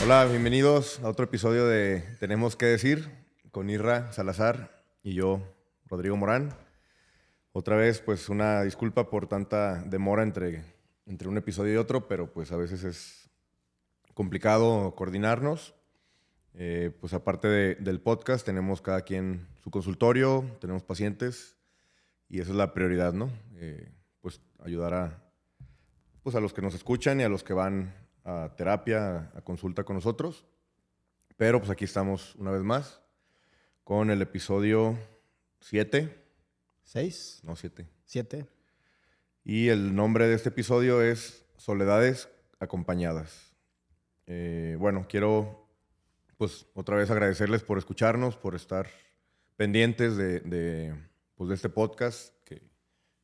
Hola, bienvenidos a otro episodio de Tenemos que decir con Irra Salazar y yo, Rodrigo Morán. Otra vez, pues una disculpa por tanta demora entre un episodio y otro, pero pues a veces es complicado coordinarnos. Pues aparte del podcast, tenemos cada quien su consultorio, tenemos pacientes y esa es la prioridad, ¿no? Pues ayudar a los que nos escuchan y a los que van a terapia, a consulta con nosotros. Pero pues aquí estamos una vez más con el episodio 7. 6, No, 7. 7. Y el nombre de este episodio es Soledades Acompañadas. Bueno, quiero pues otra vez agradecerles por escucharnos, por estar pendientes pues, de este podcast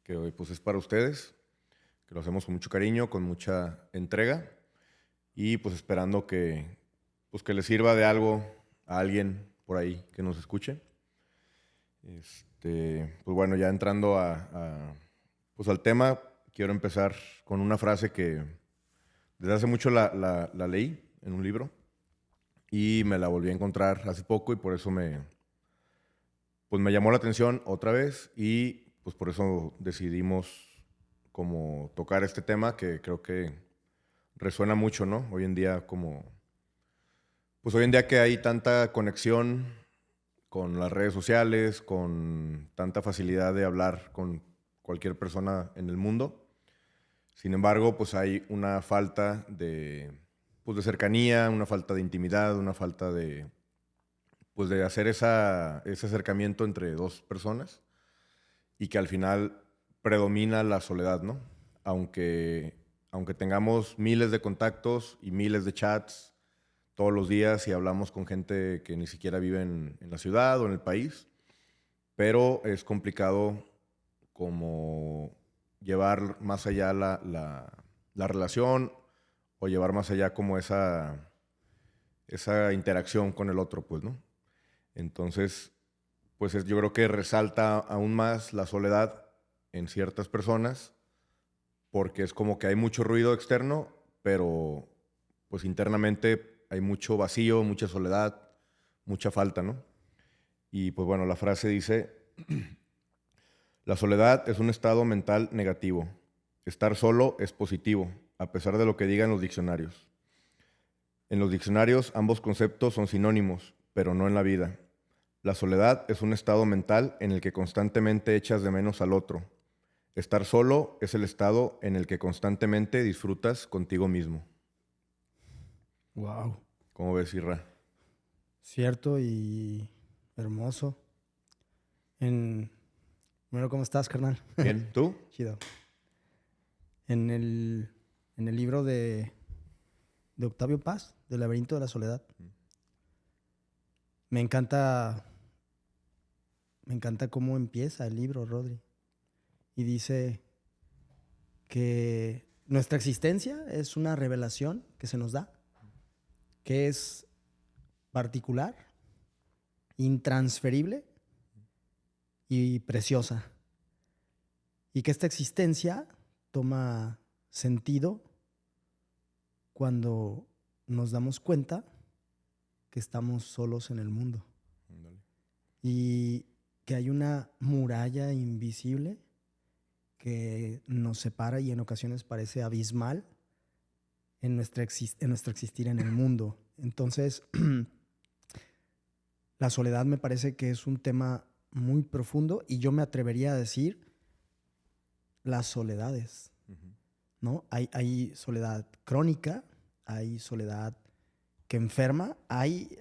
que hoy pues es para ustedes, que lo hacemos con mucho cariño, con mucha entrega y pues esperando pues, que les sirva de algo a alguien por ahí que nos escuche. Pues bueno, ya entrando pues al tema, quiero empezar con una frase que desde hace mucho la leí en un libro y me la volví a encontrar hace poco y por eso pues me llamó la atención otra vez y pues por eso decidimos como tocar este tema que creo que resuena mucho, ¿no? Hoy en día pues hoy en día que hay tanta conexión con las redes sociales, con tanta facilidad de hablar con cualquier persona en el mundo. Sin embargo, pues hay una falta pues de cercanía, una falta de intimidad, una falta pues de hacer ese acercamiento entre dos personas y que al final predomina la soledad, ¿no? Aunque tengamos miles de contactos y miles de chats todos los días y hablamos con gente que ni siquiera vive en la ciudad o en el país, pero es complicado como llevar más allá la relación o llevar más allá como esa interacción con el otro, pues, ¿no? Entonces, pues yo creo que resalta aún más la soledad en ciertas personas porque es como que hay mucho ruido externo, pero pues internamente hay mucho vacío, mucha soledad, mucha falta, ¿no? Y pues bueno, la frase dice, la soledad es un estado mental negativo. Estar solo es positivo, a pesar de lo que digan los diccionarios. En los diccionarios ambos conceptos son sinónimos, pero no en la vida. La soledad es un estado mental en el que constantemente echas de menos al otro. Estar solo es el estado en el que constantemente disfrutas contigo mismo. Wow. ¿Cómo ves, Irra? Cierto y hermoso. Bueno, ¿cómo estás, carnal? Bien, ¿tú? Chido. En el libro de Octavio Paz, del laberinto de la soledad, me encanta cómo empieza el libro, Rodri. Y dice que nuestra existencia es una revelación que se nos da, que es particular, intransferible y preciosa. Y que esta existencia toma sentido cuando nos damos cuenta que estamos solos en el mundo. Ándale. Y que hay una muralla invisible que nos separa y en ocasiones parece abismal en nuestro existir en el mundo. Entonces, la soledad me parece que es un tema muy profundo y yo me atrevería a decir las soledades, ¿no? Hay soledad crónica, hay soledad que enferma, hay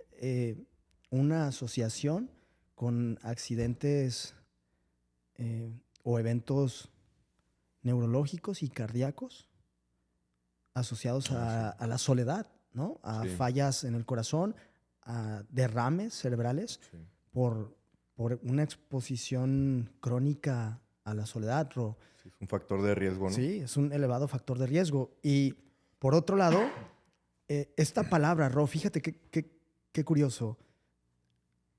una asociación con accidentes o eventos neurológicos y cardíacos asociados a la soledad, ¿no? A Sí. fallas en el corazón, a derrames cerebrales Sí. por una exposición crónica a la soledad, Ro. Sí, es un factor de riesgo, ¿no? Sí, es un elevado factor de riesgo. Y por otro lado, esta palabra, Ro, fíjate qué curioso.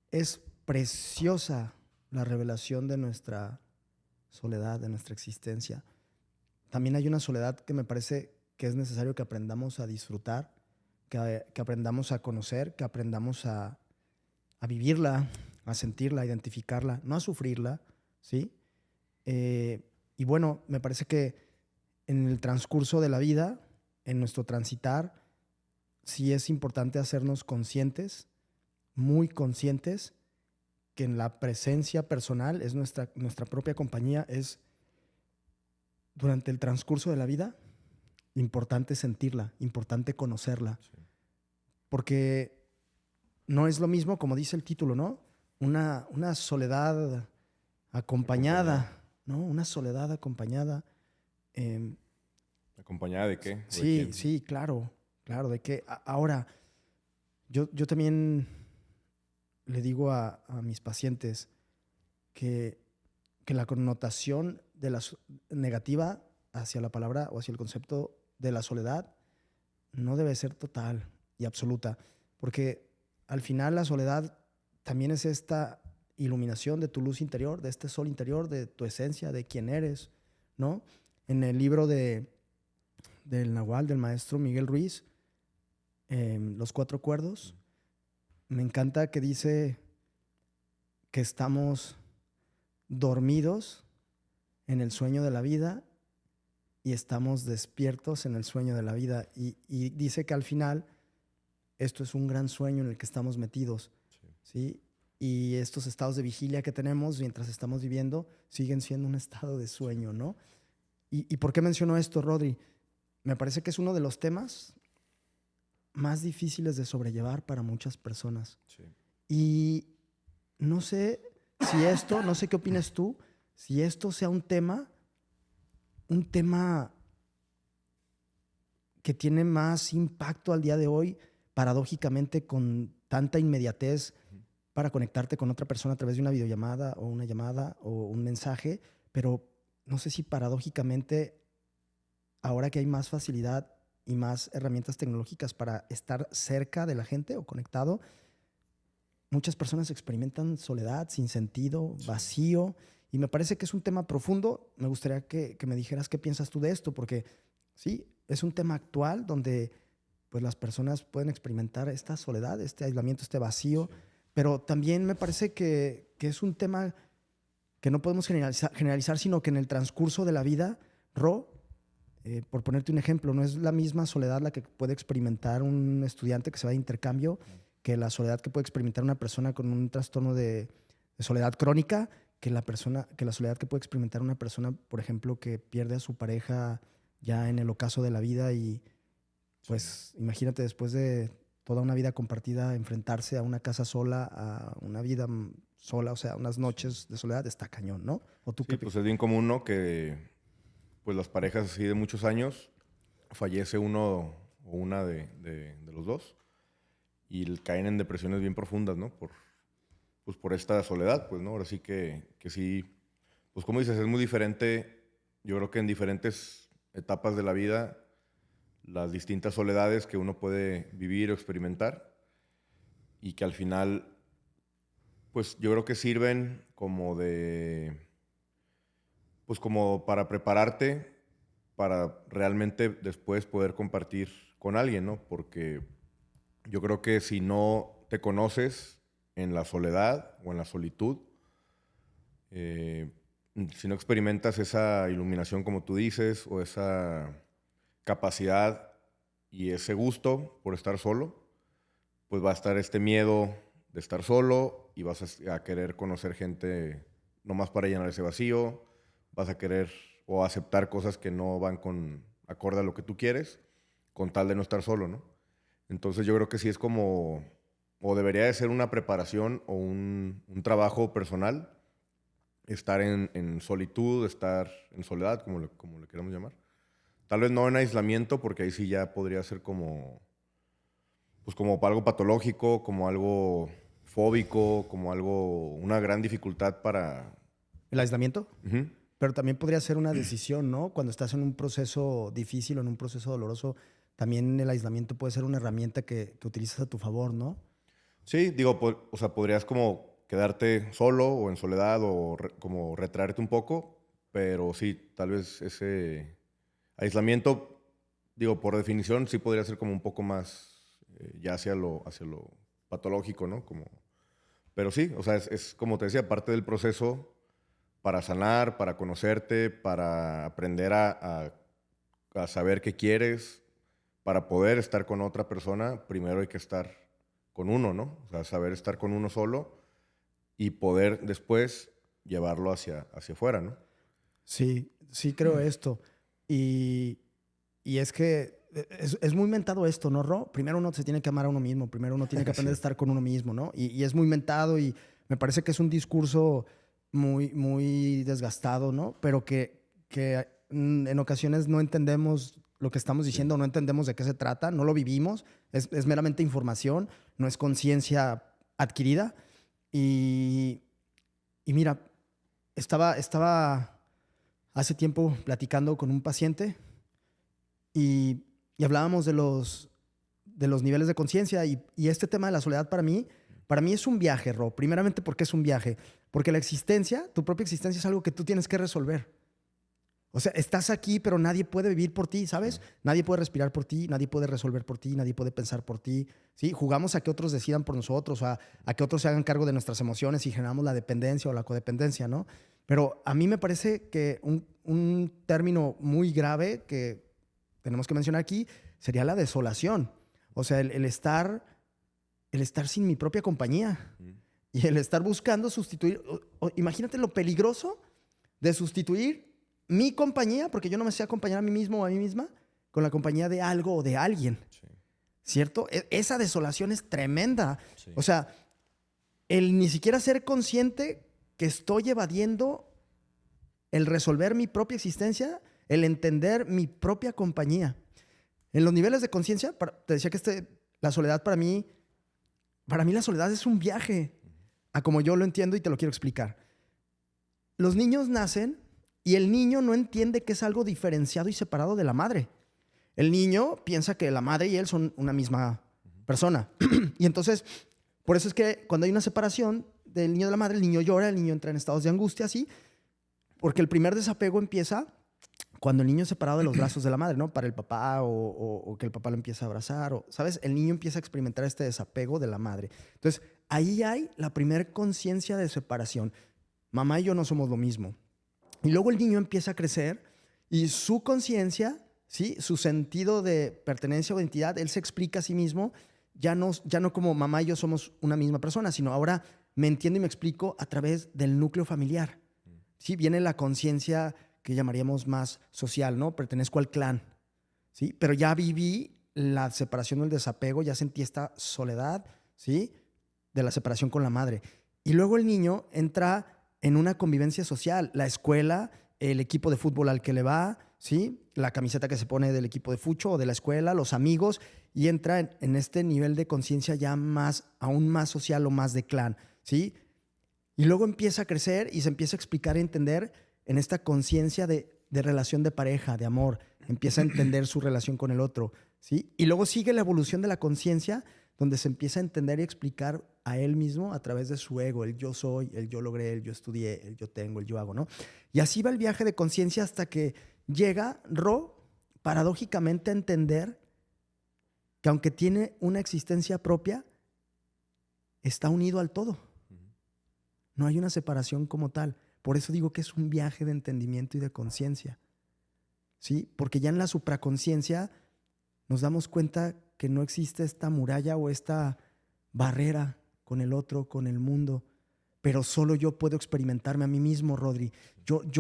Es preciosa la revelación de nuestra soledad, de nuestra existencia. También hay una soledad que me parece que es necesario que aprendamos a disfrutar, que aprendamos a conocer, que aprendamos a vivirla, a sentirla, a identificarla, no a sufrirla, ¿sí? Y bueno, me parece que en el transcurso de la vida, en nuestro transitar, sí es importante hacernos conscientes, muy conscientes, que en la presencia personal es nuestra propia compañía, es durante el transcurso de la vida importante sentirla, importante conocerla, Sí. porque no es lo mismo, como dice el título, ¿no? Una soledad acompañada, ¿no? Una soledad acompañada. eh, ¿Acompañada de qué? ¿O de sí, quién? sí, claro, claro, de que ahora yo también le digo a mis pacientes que, que la connotación de negativa hacia la palabra o hacia el concepto de la soledad no debe ser total y absoluta, porque al final la soledad también es esta iluminación de tu luz interior, de este sol interior, de tu esencia, de quién eres, ¿no? En el libro del Nahual, del maestro Miguel Ruiz, Los Cuatro Cuerdos, me encanta que dice que estamos dormidos en el sueño de la vida y estamos despiertos en el sueño de la vida. Y dice que al final esto es un gran sueño en el que estamos metidos, Sí. ¿sí? Y estos estados de vigilia que tenemos mientras estamos viviendo siguen siendo un estado de sueño, ¿no? ¿Y por qué menciono esto, Rodri? Me parece que es uno de los temas más difíciles de sobrellevar para muchas personas. Sí. Y no sé si esto, no sé qué opinas tú, si esto sea un tema que tiene más impacto al día de hoy, paradójicamente con tanta inmediatez para conectarte con otra persona a través de una videollamada o una llamada o un mensaje, pero no sé si paradójicamente, ahora que hay más facilidad y más herramientas tecnológicas para estar cerca de la gente o conectado, muchas personas experimentan soledad, sin sentido, vacío, y me parece que es un tema profundo. Me gustaría que me dijeras qué piensas tú de esto, porque sí, es un tema actual donde pues, las personas pueden experimentar esta soledad, este aislamiento, este vacío, Sí. pero también me parece que es un tema que no podemos generalizar, sino que en el transcurso de la vida, por ponerte un ejemplo, no es la misma soledad la que puede experimentar un estudiante que se va de intercambio que la soledad que puede experimentar una persona con un trastorno de soledad crónica, que la soledad que puede experimentar una persona, por ejemplo, que pierde a su pareja ya en el ocaso de la vida y pues imagínate después de toda una vida compartida, enfrentarse a una casa sola, a una vida sola, o sea, unas noches de soledad, está cañón, ¿no? ¿O tú Sí, qué pues piensas? es bien común, ¿no? Que pues las parejas así de muchos años, fallece uno o una de los dos y caen en depresiones bien profundas, ¿no? Pues por esta soledad, pues, ¿no? Ahora sí que sí, pues como dices, es muy diferente, yo creo que en diferentes etapas de la vida, las distintas soledades que uno puede vivir o experimentar y que al final, pues yo creo que sirven como pues como para prepararte para realmente después poder compartir con alguien, ¿no? Porque yo creo que si no te conoces en la soledad o en la solitud, eh, si no experimentas esa iluminación como tú dices, o esa capacidad y ese gusto por estar solo, pues va a estar este miedo de estar solo y vas a querer conocer gente nomás para llenar ese vacío, vas a querer o aceptar cosas que no van con acorde a lo que tú quieres, con tal de no estar solo, ¿no? Entonces yo creo que sí es como, o debería de ser una preparación o un trabajo personal, estar en solitud, estar en soledad, como le queramos llamar. Tal vez no en aislamiento, porque ahí sí ya podría ser como, pues como algo patológico, como algo fóbico, como algo, una gran dificultad para... ¿El aislamiento? Ujú. Pero también podría ser una decisión, ¿no? Cuando estás en un proceso difícil o en un proceso doloroso, también el aislamiento puede ser una herramienta que utilizas a tu favor, ¿no? Sí, digo, o sea, podrías como quedarte solo o en soledad o como retraerte un poco, pero sí, tal vez ese aislamiento, digo, por definición, sí podría ser como un poco más ya hacia lo patológico, ¿no? Pero sí, o sea, es como te decía, parte del proceso para sanar, para conocerte, para aprender a saber qué quieres, para poder estar con otra persona, primero hay que estar con uno, ¿no? O sea, saber estar con uno solo y poder después llevarlo hacia afuera, ¿no? Sí, sí creo esto. Y, y es que es muy mentado esto, ¿no, Ro? Primero uno se tiene que amar a uno mismo, primero uno tiene que aprender a estar con uno mismo, ¿no? Y es muy mentado y me parece que es un discurso muy, muy desgastado, ¿no? Pero que en ocasiones no entendemos lo que estamos diciendo, no entendemos de qué se trata, no lo vivimos, es meramente información, no es conciencia adquirida. Y, y mira, estaba hace tiempo platicando con un paciente y hablábamos de los niveles de conciencia y este tema de la soledad para mí es un viaje, Ro. Primeramente, ¿por qué es un viaje? Porque la existencia, tu propia existencia es algo que tú tienes que resolver. O sea, estás aquí, pero nadie puede vivir por ti, ¿sabes? Nadie puede respirar por ti, nadie puede resolver por ti, nadie puede pensar por ti, ¿sí? Jugamos a que otros decidan por nosotros, a que otros se hagan cargo de nuestras emociones y generamos la dependencia o la codependencia, ¿no? Pero a mí me parece que un término muy grave que tenemos que mencionar aquí sería la desolación. O sea, el estar sin mi propia compañía y el estar buscando sustituir. Imagínate lo peligroso de sustituir mi compañía, porque yo no me sé acompañar a mí mismo o a mí misma, con la compañía de algo o de alguien. Sí. ¿Cierto? Esa desolación es tremenda. Sí. O sea, el ni siquiera ser consciente que estoy evadiendo el resolver mi propia existencia, el entender mi propia compañía. En los niveles de conciencia, te decía que la soledad para mí la soledad es un viaje, a como yo lo entiendo y te lo quiero explicar. Los niños nacen y el niño no entiende que es algo diferenciado y separado de la madre. El niño piensa que la madre y él son una misma persona. Y entonces, por eso es que cuando hay una separación del niño de la madre, el niño llora, el niño entra en estados de angustia, ¿sí? Porque el primer desapego empieza cuando el niño es separado de los brazos de la madre, ¿no? Para el papá o que el papá lo empieza a abrazar, ¿sabes? El niño empieza a experimentar este desapego de la madre. Entonces, ahí hay la primer conciencia de separación. Mamá y yo no somos lo mismo. Y luego el niño empieza a crecer y su conciencia, ¿sí? Su sentido de pertenencia o identidad, él se explica a sí mismo, ya no como mamá y yo somos una misma persona, sino ahora me entiendo y me explico a través del núcleo familiar. ¿Sí? Viene la conciencia que llamaríamos más social, ¿no? Pertenezco al clan, ¿sí? Pero ya viví la separación o el desapego, ya sentí esta soledad, ¿sí? De la separación con la madre. Y luego el niño entra en una convivencia social, la escuela, el equipo de fútbol al que le va, ¿sí? La camiseta que se pone del equipo de fucho o de la escuela, los amigos, y entra en este nivel de conciencia ya aún más social o más de clan, ¿sí? Y luego empieza a crecer y se empieza a explicar y entender en esta conciencia de relación de pareja, de amor. Empieza a entender su relación con el otro, ¿sí? Y luego sigue la evolución de la conciencia, donde se empieza a entender y explicar a él mismo a través de su ego, el yo soy, el yo logré, el yo estudié, el yo tengo, el yo hago, ¿no? Y así va el viaje de conciencia hasta que llega paradójicamente a entender que aunque tiene una existencia propia, está unido al todo. No hay una separación como tal. Por eso digo que es un viaje de entendimiento y de conciencia, ¿sí? Porque ya en la supraconciencia nos damos cuenta que no existe esta muralla o esta barrera con el otro, con el mundo, pero solo yo puedo experimentarme a mí mismo, Rodri.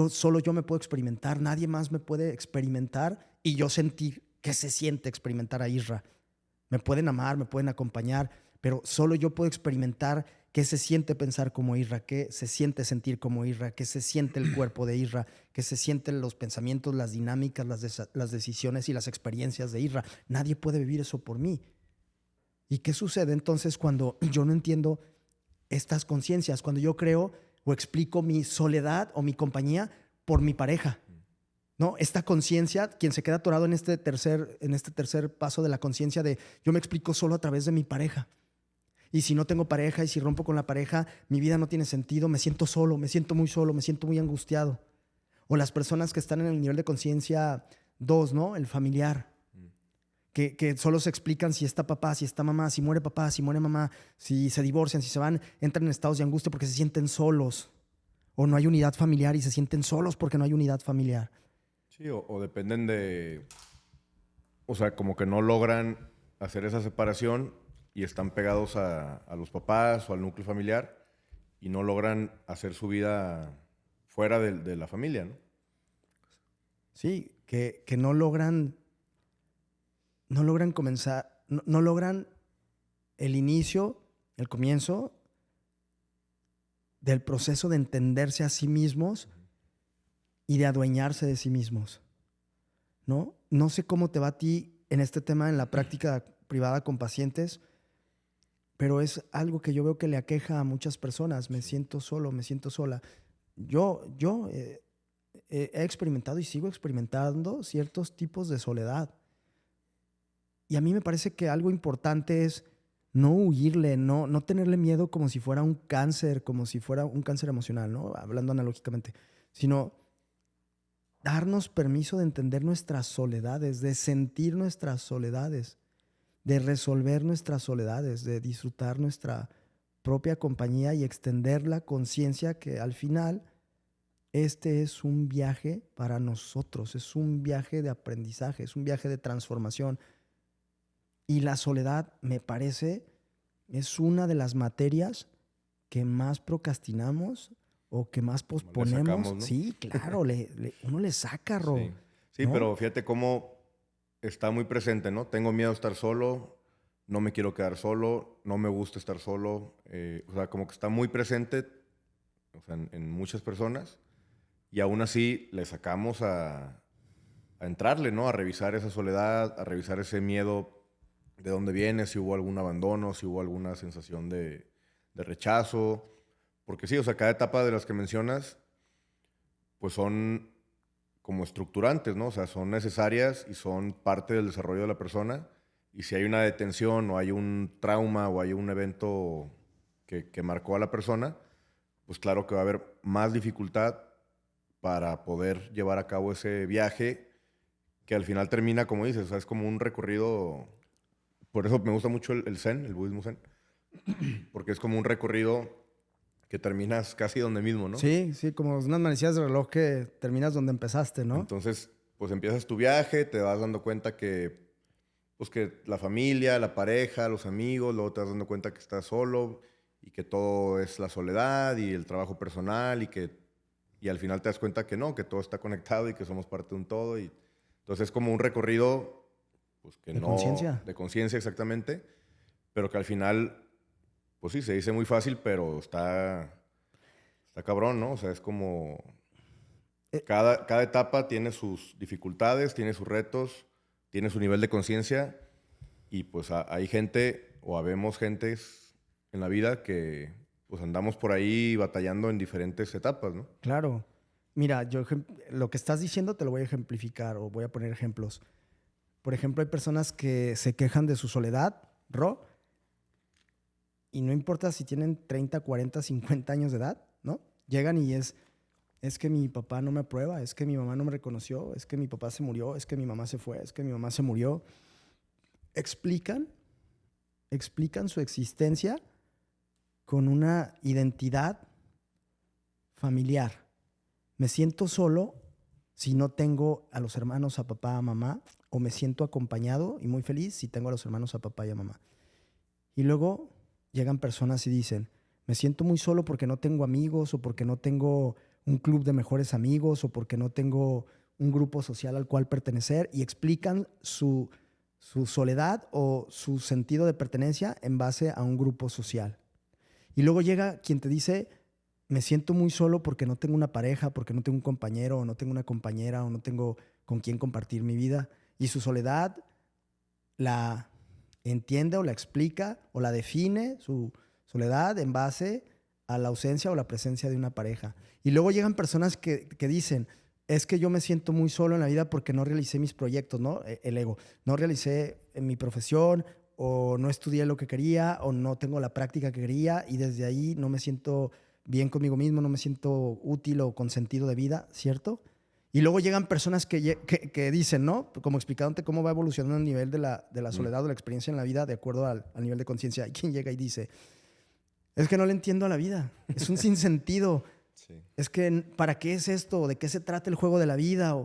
Solo yo me puedo experimentar, nadie más me puede experimentar y yo sentir qué se siente experimentar a Isra. Me pueden amar, me pueden acompañar, pero solo yo puedo experimentar qué se siente pensar como Isra, qué se siente sentir como Isra, qué se siente el cuerpo de Isra, qué se sienten los pensamientos, las dinámicas, las decisiones y las experiencias de Isra. Nadie puede vivir eso por mí. ¿Y qué sucede entonces cuando yo no entiendo estas conciencias? Cuando yo creo o explico mi soledad o mi compañía por mi pareja, ¿no? Esta conciencia, quien se queda atorado en este tercer paso de la conciencia de yo me explico solo a través de mi pareja. Y si no tengo pareja y si rompo con la pareja, mi vida no tiene sentido, me siento solo, me siento muy angustiado. O las personas que están en el nivel de conciencia 2, ¿no? El familiar, que solo se explican si está papá, si está mamá, si muere papá, si muere mamá, si se divorcian, si se van, entran en estados de angustia porque se sienten solos. O no hay unidad familiar y se sienten solos porque no hay unidad familiar. Sí, o dependen de... O sea, como que no logran hacer esa separación y están pegados a los papás o al núcleo familiar y no logran hacer su vida fuera de la familia, ¿no? Sí, que no logran comenzar, no logran el inicio, el comienzo del proceso de entenderse a sí mismos y de adueñarse de sí mismos, ¿no? No sé cómo te va a ti en este tema en la práctica privada con pacientes, pero es algo que yo veo que le aqueja a muchas personas. Me siento solo, me siento sola. Yo he experimentado y sigo experimentando ciertos tipos de soledad. Y a mí me parece que algo importante es no huirle, no tenerle miedo como si fuera un cáncer, como si fuera un cáncer emocional, ¿no? Hablando analógicamente, sino darnos permiso de entender nuestras soledades, de sentir nuestras soledades, de resolver nuestras soledades, de disfrutar nuestra propia compañía y extender la conciencia que al final este es un viaje para nosotros, es un viaje de aprendizaje, es un viaje de transformación. Y la soledad, me parece, es una de las materias que más procrastinamos o que más posponemos. Le sacamos, ¿no? Sí, claro, uno le saca, Ro. Sí, sí, ¿no? pero fíjate cómo está muy presente, ¿no? Tengo miedo a estar solo, no me quiero quedar solo, no me gusta estar solo. O sea, como que está muy presente, o sea, en muchas personas. Y aún así le sacamos a entrarle, ¿no? A revisar esa soledad, a revisar ese miedo de dónde viene, si hubo algún abandono, si hubo alguna sensación de rechazo. Porque sí, o sea, cada etapa de las que mencionas, pues son como estructurantes, ¿no? O sea, son necesarias y son parte del desarrollo de la persona. Y si hay una detención o hay un trauma o hay un evento que marcó a la persona, pues claro que va a haber más dificultad para poder llevar a cabo ese viaje que al final termina, como dices, o sea, es como un recorrido. Por eso me gusta mucho el Zen, el budismo Zen, porque es como un recorrido que terminas casi donde mismo, ¿no? Sí, sí, como unas manecillas de reloj que terminas donde empezaste, ¿no? Entonces, pues empiezas tu viaje, te vas dando cuenta pues que la familia, la pareja, los amigos, luego te vas dando cuenta que estás solo y que todo es la soledad y el trabajo personal y al final te das cuenta que no, que todo está conectado y que somos parte de un todo. Y entonces es como un recorrido, pues que De no... conciencia. De conciencia, exactamente, pero que al final, pues sí, se dice muy fácil, pero está cabrón, ¿no? O sea, es como... Eh, Cada etapa tiene sus dificultades, tiene sus retos, tiene su nivel de conciencia y pues hay gente o habemos gentes en la vida que pues andamos por ahí batallando en diferentes etapas, ¿no? Claro. Mira, lo que estás diciendo te lo voy a ejemplificar o voy a poner ejemplos. Por ejemplo, hay personas que se quejan de su soledad, Ro, y no importa si tienen 30, 40, 50 años de edad, ¿no? Llegan y es que mi papá no me aprueba, es que mi mamá no me reconoció, es que mi papá se murió, es que mi mamá se fue, es que mi mamá se murió. Explican su existencia con una identidad familiar. Me siento solo si no tengo a los hermanos, a papá, a mamá, o me siento acompañado y muy feliz si tengo a los hermanos, a papá y a mamá. Y luego llegan personas y dicen, me siento muy solo porque no tengo amigos o porque no tengo un club de mejores amigos o porque no tengo un grupo social al cual pertenecer y explican su soledad o su sentido de pertenencia en base a un grupo social. Y luego llega quien te dice, me siento muy solo porque no tengo una pareja, porque no tengo un compañero o no tengo una compañera o no tengo con quién compartir mi vida. Y su soledad la entiende o la explica o la define, su soledad, en base a la ausencia o la presencia de una pareja. Y luego llegan personas que dicen, es que yo me siento muy solo en la vida porque no realicé mis proyectos, ¿no? El ego. No realicé mi profesión o no estudié lo que quería o no tengo la práctica que quería y desde ahí no me siento bien conmigo mismo, no me siento útil o con sentido de vida, ¿cierto? Y luego llegan personas que dicen, ¿no? Como explicándote cómo va evolucionando el nivel de la soledad o la experiencia en la vida de acuerdo al nivel de conciencia. Hay quien llega y dice, es que no le entiendo a la vida, es un sinsentido. Sí. Es que, ¿para qué es esto? ¿De qué se trata el juego de la vida?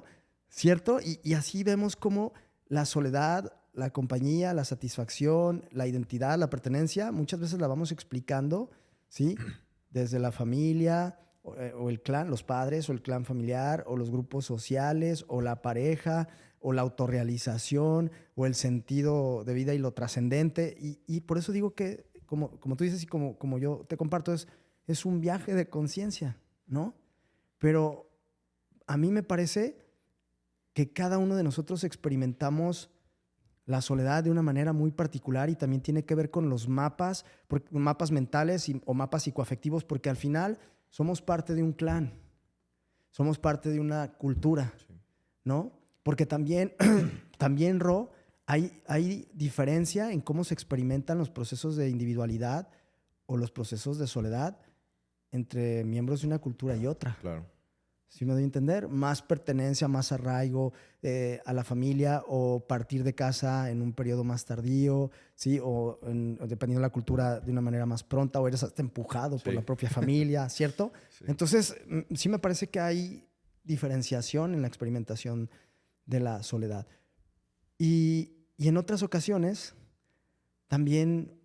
¿Cierto? Y así vemos cómo la soledad, la compañía, la satisfacción, la identidad, la pertenencia, muchas veces la vamos explicando, ¿sí? Desde la familia o el clan, los padres o el clan familiar o los grupos sociales o la pareja o la autorrealización o el sentido de vida y lo trascendente. Y por eso digo que, como tú dices y como yo te comparto, es un viaje de conciencia, ¿no? Pero a mí me parece que cada uno de nosotros experimentamos la soledad de una manera muy particular y también tiene que ver con los mapas mentales o mapas psicoafectivos, porque al final somos parte de un clan, somos parte de una cultura, Sí. ¿no? Porque también, Ro, hay diferencia en cómo se experimentan los procesos de individualidad o los procesos de soledad entre miembros de una cultura y otra. Claro. ¿Sí me doy a entender? Más pertenencia, más arraigo a la familia o partir de casa en un periodo más tardío, ¿sí? O dependiendo de la cultura de una manera más pronta o eres hasta empujado por la propia familia, ¿cierto? Sí. Entonces, sí me parece que hay diferenciación en la experimentación de la soledad. Y en otras ocasiones también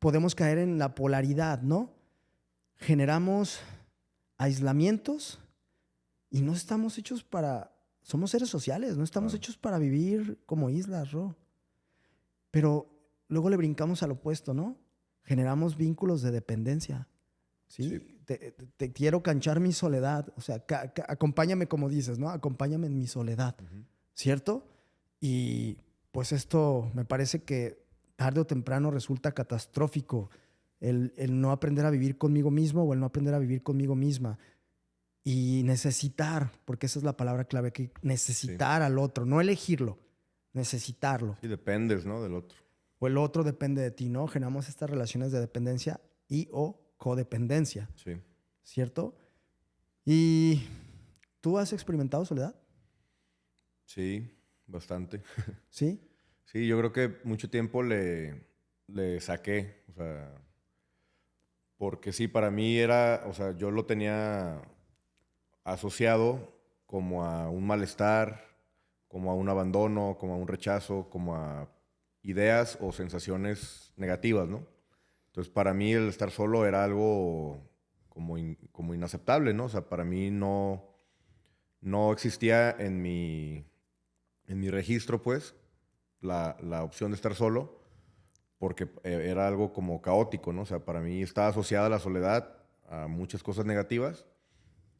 podemos caer en la polaridad, ¿no? Generamos aislamientos y no estamos hechos para... Somos seres sociales, no estamos hechos para vivir como islas, Ro. Pero luego le brincamos al opuesto, ¿no? Generamos vínculos de dependencia, ¿sí? Sí. Te quiero canchar mi soledad, o sea, acompáñame como dices, ¿no? Acompáñame en mi soledad, ¿cierto? Y pues esto me parece que tarde o temprano resulta catastrófico, el no aprender a vivir conmigo mismo o el no aprender a vivir conmigo misma. Y necesitar, porque esa es la palabra clave, que necesitar al otro, no elegirlo, necesitarlo. Sí, dependes, ¿no? Del otro. O el otro depende de ti, ¿no? Generamos estas relaciones de dependencia y o codependencia, Sí. ¿cierto? ¿Y tú has experimentado soledad? Sí, bastante. ¿Sí? Sí, yo creo que mucho tiempo le saqué, o sea, porque sí, para mí era, o sea, yo lo tenía asociado como a un malestar, como a un abandono, como a un rechazo, como a ideas o sensaciones negativas, ¿no? Entonces, para mí el estar solo era algo como inaceptable, ¿no? O sea, para mí no existía en mi registro, pues, la opción de estar solo, porque era algo como caótico, ¿no? O sea, para mí estaba asociada la soledad a muchas cosas negativas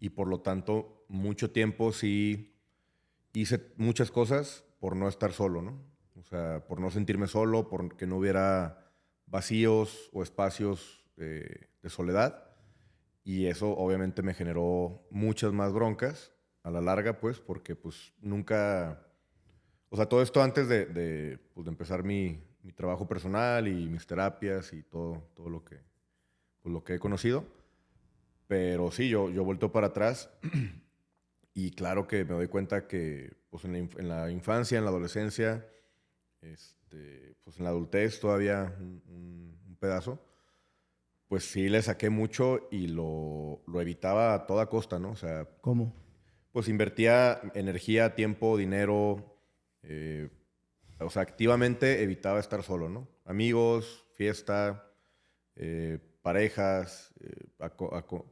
y por lo tanto mucho tiempo sí hice muchas cosas por no estar solo, ¿no? O sea, por no sentirme solo, por que no hubiera vacíos o espacios de soledad. Y eso obviamente me generó muchas más broncas a la larga, pues, porque pues nunca... O sea, todo esto antes pues, de empezar mi trabajo personal y mis terapias y todo pues, lo que he conocido. Pero sí, yo vuelto para atrás y claro que me doy cuenta que pues, en la infancia, en la adolescencia, pues en la adultez todavía un pedazo, pues sí le saqué mucho y lo evitaba a toda costa, ¿no? O sea, ¿Cómo? pues invertía energía, tiempo, dinero, eh, o sea, activamente evitaba estar solo, ¿no? Amigos, fiesta, parejas,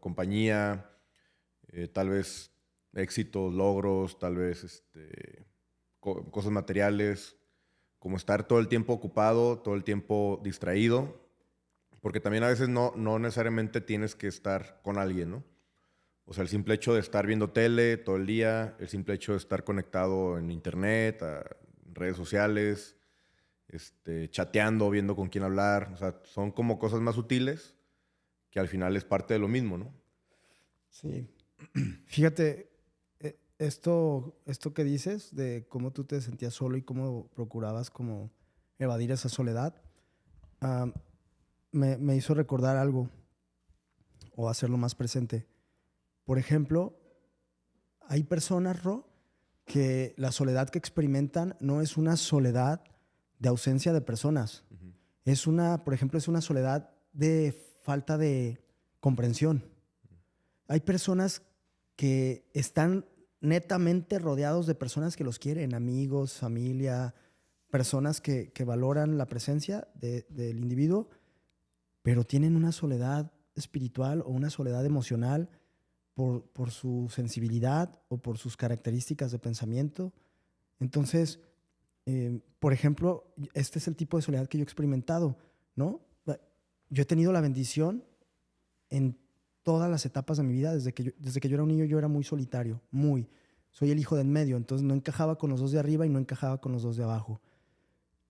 compañía, tal vez éxitos, logros, tal vez cosas materiales, como estar todo el tiempo ocupado, todo el tiempo distraído, porque también a veces no necesariamente tienes que estar con alguien, ¿no? O sea, el simple hecho de estar viendo tele todo el día, el simple hecho de estar conectado en internet, a redes sociales, chateando, viendo con quién hablar, o sea, son como cosas más sutiles que al final es parte de lo mismo, ¿no? Sí. Fíjate, esto que dices de cómo tú te sentías solo y cómo procurabas como evadir esa soledad, ah, me hizo recordar algo o hacerlo más presente. Por ejemplo, hay personas, Ro, que la soledad que experimentan no es una soledad de ausencia de personas. Es una, por ejemplo, es una soledad de falta de comprensión. Hay personas que están netamente rodeados de personas que los quieren, amigos, familia, personas que valoran la presencia del individuo, pero tienen una soledad espiritual o una soledad emocional por su sensibilidad o por sus características de pensamiento. Entonces, por ejemplo, este es el tipo de soledad que yo he experimentado, ¿no? Yo he tenido la bendición en todas las etapas de mi vida. Desde que yo era un niño, yo era muy solitario, muy. Soy el hijo de en medio, entonces no encajaba con los dos de arriba y no encajaba con los dos de abajo.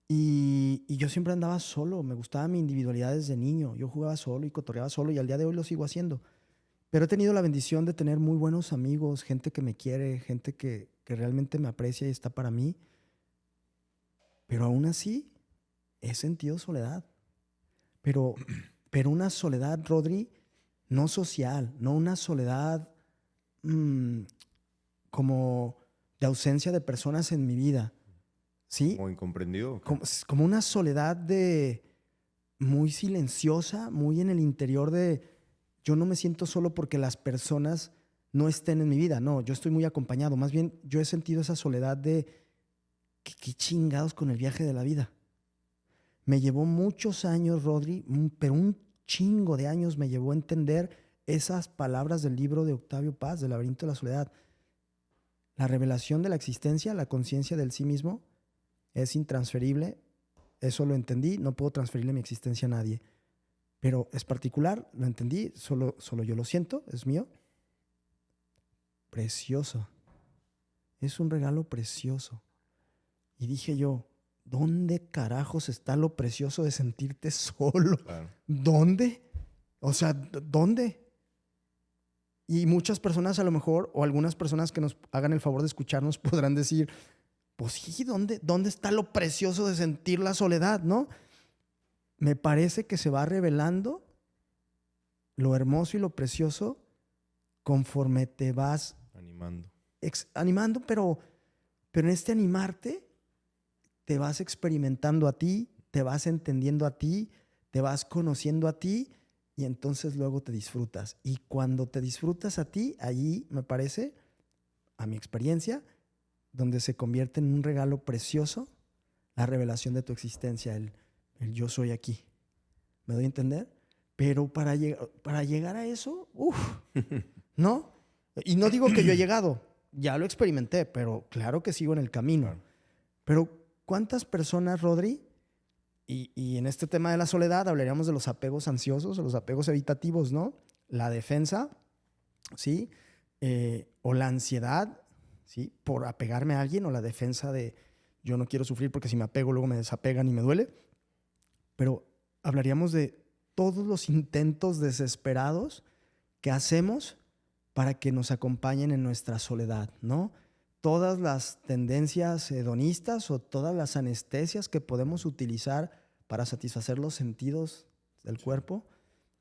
Y yo siempre andaba solo, me gustaba mi individualidad desde niño. Yo jugaba solo y cotorreaba solo y al día de hoy lo sigo haciendo. Pero he tenido la bendición de tener muy buenos amigos, gente que me quiere, gente que realmente me aprecia y está para mí. Pero aún así he sentido soledad. Pero una soledad, Rodri, no social, no una soledad como de ausencia de personas en mi vida, ¿sí? ¿Como incomprendido? Como una soledad de muy silenciosa, muy en el interior de yo no me siento solo porque las personas no estén en mi vida, no, yo estoy muy acompañado. Más bien yo he sentido esa soledad de qué chingados con el viaje de la vida. Me llevó muchos años, Rodri, pero un chingo de años me llevó a entender esas palabras del libro de Octavio Paz, del Laberinto de la Soledad. La revelación de la existencia, la conciencia del sí mismo, es intransferible. Eso lo entendí, no puedo transferirle mi existencia a nadie. Pero es particular, lo entendí, solo yo lo siento, es mío. Precioso. Es un regalo precioso. Y dije yo, ¿dónde carajos está lo precioso de sentirte solo? Claro. ¿Dónde? O sea, ¿dónde? Y muchas personas a lo mejor, o algunas personas que nos hagan el favor de escucharnos podrán decir, pues sí, ¿dónde está lo precioso de sentir la soledad, no? Me parece que se va revelando lo hermoso y lo precioso conforme te vas Animando. animando, pero en este animarte te vas experimentando a ti, te vas entendiendo a ti, te vas conociendo a ti y entonces luego te disfrutas. Y cuando te disfrutas a ti, allí me parece, a mi experiencia, donde se convierte en un regalo precioso la revelación de tu existencia, el yo soy aquí. ¿Me doy a entender? Pero para llegar a eso, ¿no? Y no digo que yo he llegado, ya lo experimenté, pero claro que sigo en el camino. Claro. Pero ¿cuántas personas, Rodri, y en este tema de la soledad hablaríamos de los apegos ansiosos, de los apegos evitativos, ¿no? La defensa, ¿sí? O la ansiedad, ¿sí? Por apegarme a alguien, o la defensa de yo no quiero sufrir porque si me apego luego me desapegan y me duele. Pero hablaríamos de todos los intentos desesperados que hacemos para que nos acompañen en nuestra soledad, ¿no? Todas las tendencias hedonistas o todas las anestesias que podemos utilizar para satisfacer los sentidos del cuerpo,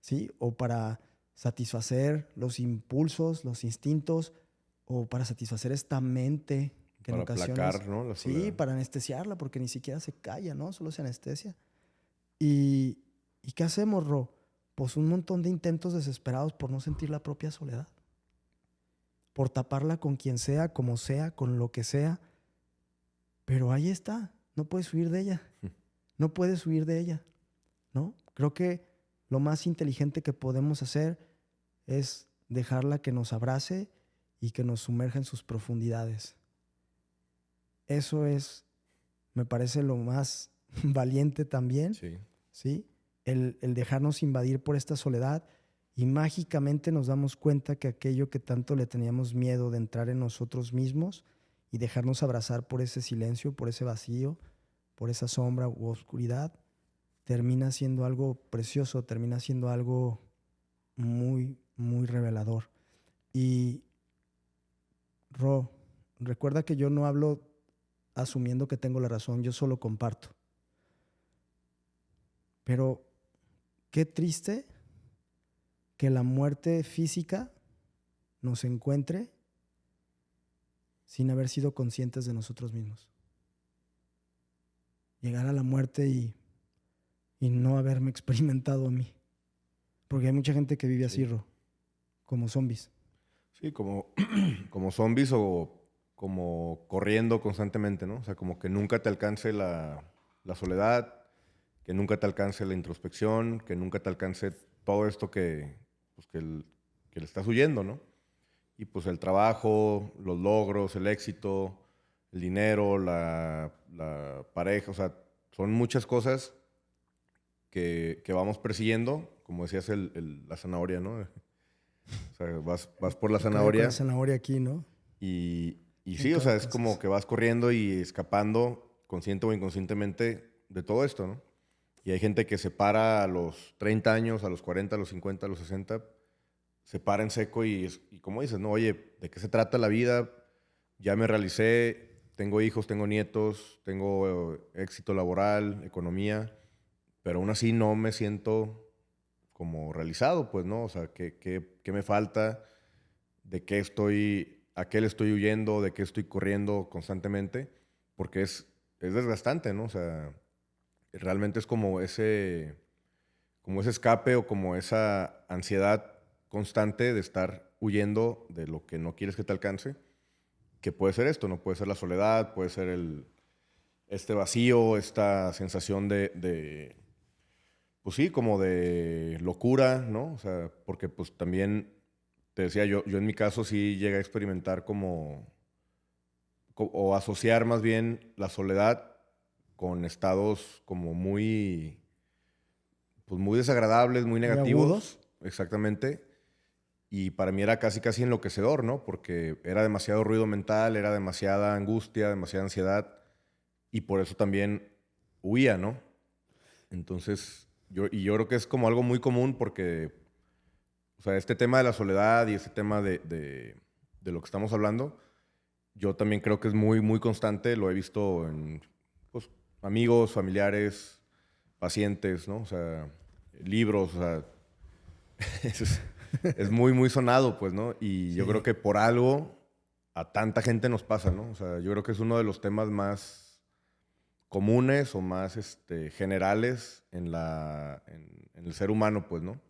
¿sí? O para satisfacer los impulsos, los instintos, o para satisfacer esta mente que Para en ocasiones... aplacar, ¿no? La soledad. Sí, para anestesiarla, porque ni siquiera se calla, ¿no? Solo se anestesia. ¿Y qué hacemos, Ro? Pues un montón de intentos desesperados por no sentir la propia soledad. Por taparla con quien sea, como sea, con lo que sea. Pero ahí está, no puedes huir de ella. No puedes huir de ella, ¿no? Creo que lo más inteligente que podemos hacer es dejarla que nos abrace y que nos sumerja en sus profundidades. Eso es, me parece lo más valiente también, Sí. ¿sí? El dejarnos invadir por esta soledad y mágicamente nos damos cuenta que aquello que tanto le teníamos miedo de entrar en nosotros mismos y dejarnos abrazar por ese silencio, por ese vacío, por esa sombra u oscuridad, termina siendo algo precioso, termina siendo algo muy, muy revelador. Y, Ro, recuerda que yo no hablo asumiendo que tengo la razón, yo solo comparto. Pero qué triste que la muerte física nos encuentre sin haber sido conscientes de nosotros mismos. Llegar a la muerte y no haberme experimentado a mí. Porque hay mucha gente que vive así, Ro, como zombies. Sí, como zombies o como corriendo constantemente, ¿no? O sea, como que nunca te alcance la soledad, que nunca te alcance la introspección, que nunca te alcance todo esto pues, que le estás huyendo, ¿no? Y pues el trabajo, los logros, el éxito, el dinero, la pareja, o sea, son muchas cosas que vamos persiguiendo, como decías, la zanahoria, ¿no? O sea, vas por la Con zanahoria la zanahoria aquí, ¿no? y En sí, o sea, cada es cosa. como que vas corriendo y escapando, consciente o inconscientemente, de todo esto, ¿no? Y hay gente que se para a los 30 años, a los 40, a los 50, a los 60, se para en seco y como dices, no, oye, ¿de qué se trata la vida? Ya me realicé, tengo hijos, tengo nietos, tengo éxito laboral, economía, pero aún así no me siento como realizado, pues, ¿no? O sea, ¿qué me falta? ¿A qué le estoy huyendo? ¿De qué estoy corriendo constantemente? Porque es desgastante, ¿no? O sea, realmente es como ese escape o como esa ansiedad constante de estar huyendo de lo que no quieres que te alcance, que puede ser esto, ¿no? Puede ser la soledad, puede ser este vacío, esta sensación pues sí, como de locura, ¿no? O sea, porque pues también, te decía, yo en mi caso sí llegué a experimentar o asociar más bien la soledad con estados como pues muy desagradables, muy Muy negativos, agudos. exactamente. Y para mí era casi, casi enloquecedor, ¿no? Porque era demasiado ruido mental, era demasiada angustia, demasiada ansiedad. Y por eso también huía, ¿no? Entonces, yo creo que es como algo muy común porque, o sea, este tema de la soledad y este tema de lo que estamos hablando, yo también creo que es muy, muy constante. Lo he visto en, pues, amigos, familiares, pacientes, ¿no? O sea, libros, o sea, es, es muy, muy sonado, pues, ¿no? Y yo creo Sí. que por algo a tanta gente nos pasa, ¿no? O sea, yo creo que es uno de los temas más comunes o más generales en el ser humano, pues, ¿no?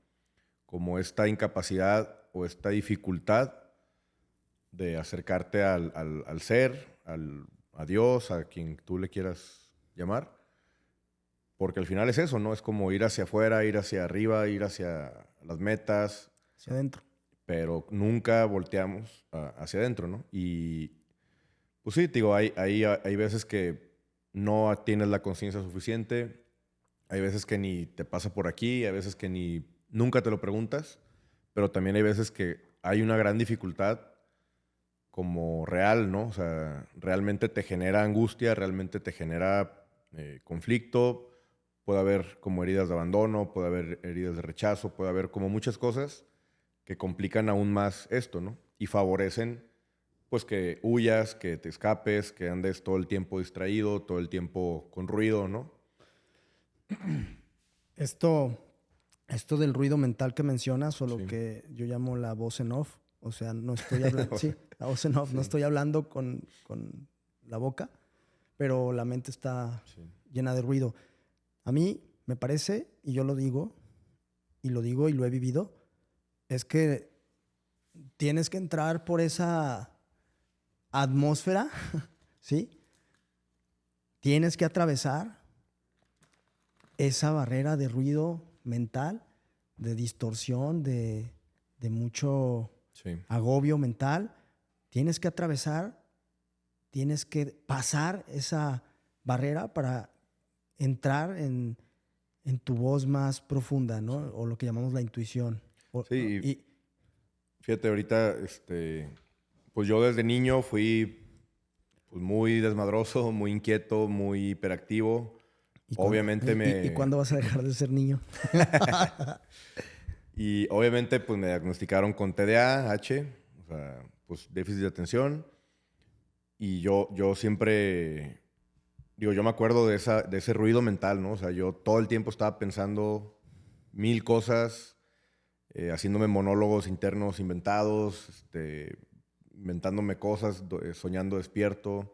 Como esta incapacidad o esta dificultad de acercarte al ser, a Dios, a quien tú le quieras llamar, porque al final es eso, ¿no? Es como ir hacia afuera, ir hacia arriba, ir hacia las metas, Hacia adentro. pero nunca volteamos hacia adentro, ¿no? Y pues sí, te digo, hay veces que no tienes la conciencia suficiente, hay veces que ni te pasa por aquí, hay veces que ni nunca te lo preguntas, pero también hay veces que hay una gran dificultad como real, ¿no? O sea, realmente te genera angustia, realmente te genera conflicto, puede haber como heridas de abandono, puede haber heridas de rechazo, puede haber como muchas cosas que complican aún más esto, ¿no? Y favorecen pues que huyas, que te escapes, que andes todo el tiempo distraído, todo el tiempo con ruido, ¿no? Esto, esto del ruido mental que mencionas, o lo Sí. que yo llamo la voz en off, o sea, no estoy hablando, sí, la voz en off, no Sí, estoy hablando con la boca, pero la mente está sí. llena de ruido. A mí me parece, y yo lo digo y lo he vivido, es que tienes que entrar por esa atmósfera, ¿sí? Tienes que atravesar esa barrera de ruido mental, de distorsión, de mucho Sí. agobio mental. Tienes que atravesar, tienes que pasar esa barrera para entrar en tu voz más profunda, ¿no? O lo que llamamos la intuición. Sí, y Y fíjate, ahorita, pues yo desde niño fui pues, muy desmadroso, muy inquieto, muy hiperactivo. Obviamente ¿Y cuándo vas a dejar de ser niño? Y obviamente pues me diagnosticaron con TDAH, o sea, pues déficit de atención. Y yo siempre, digo, yo me acuerdo de ese ruido mental, ¿no? O sea, yo todo el tiempo estaba pensando mil cosas, haciéndome monólogos internos inventados, inventándome cosas, soñando despierto.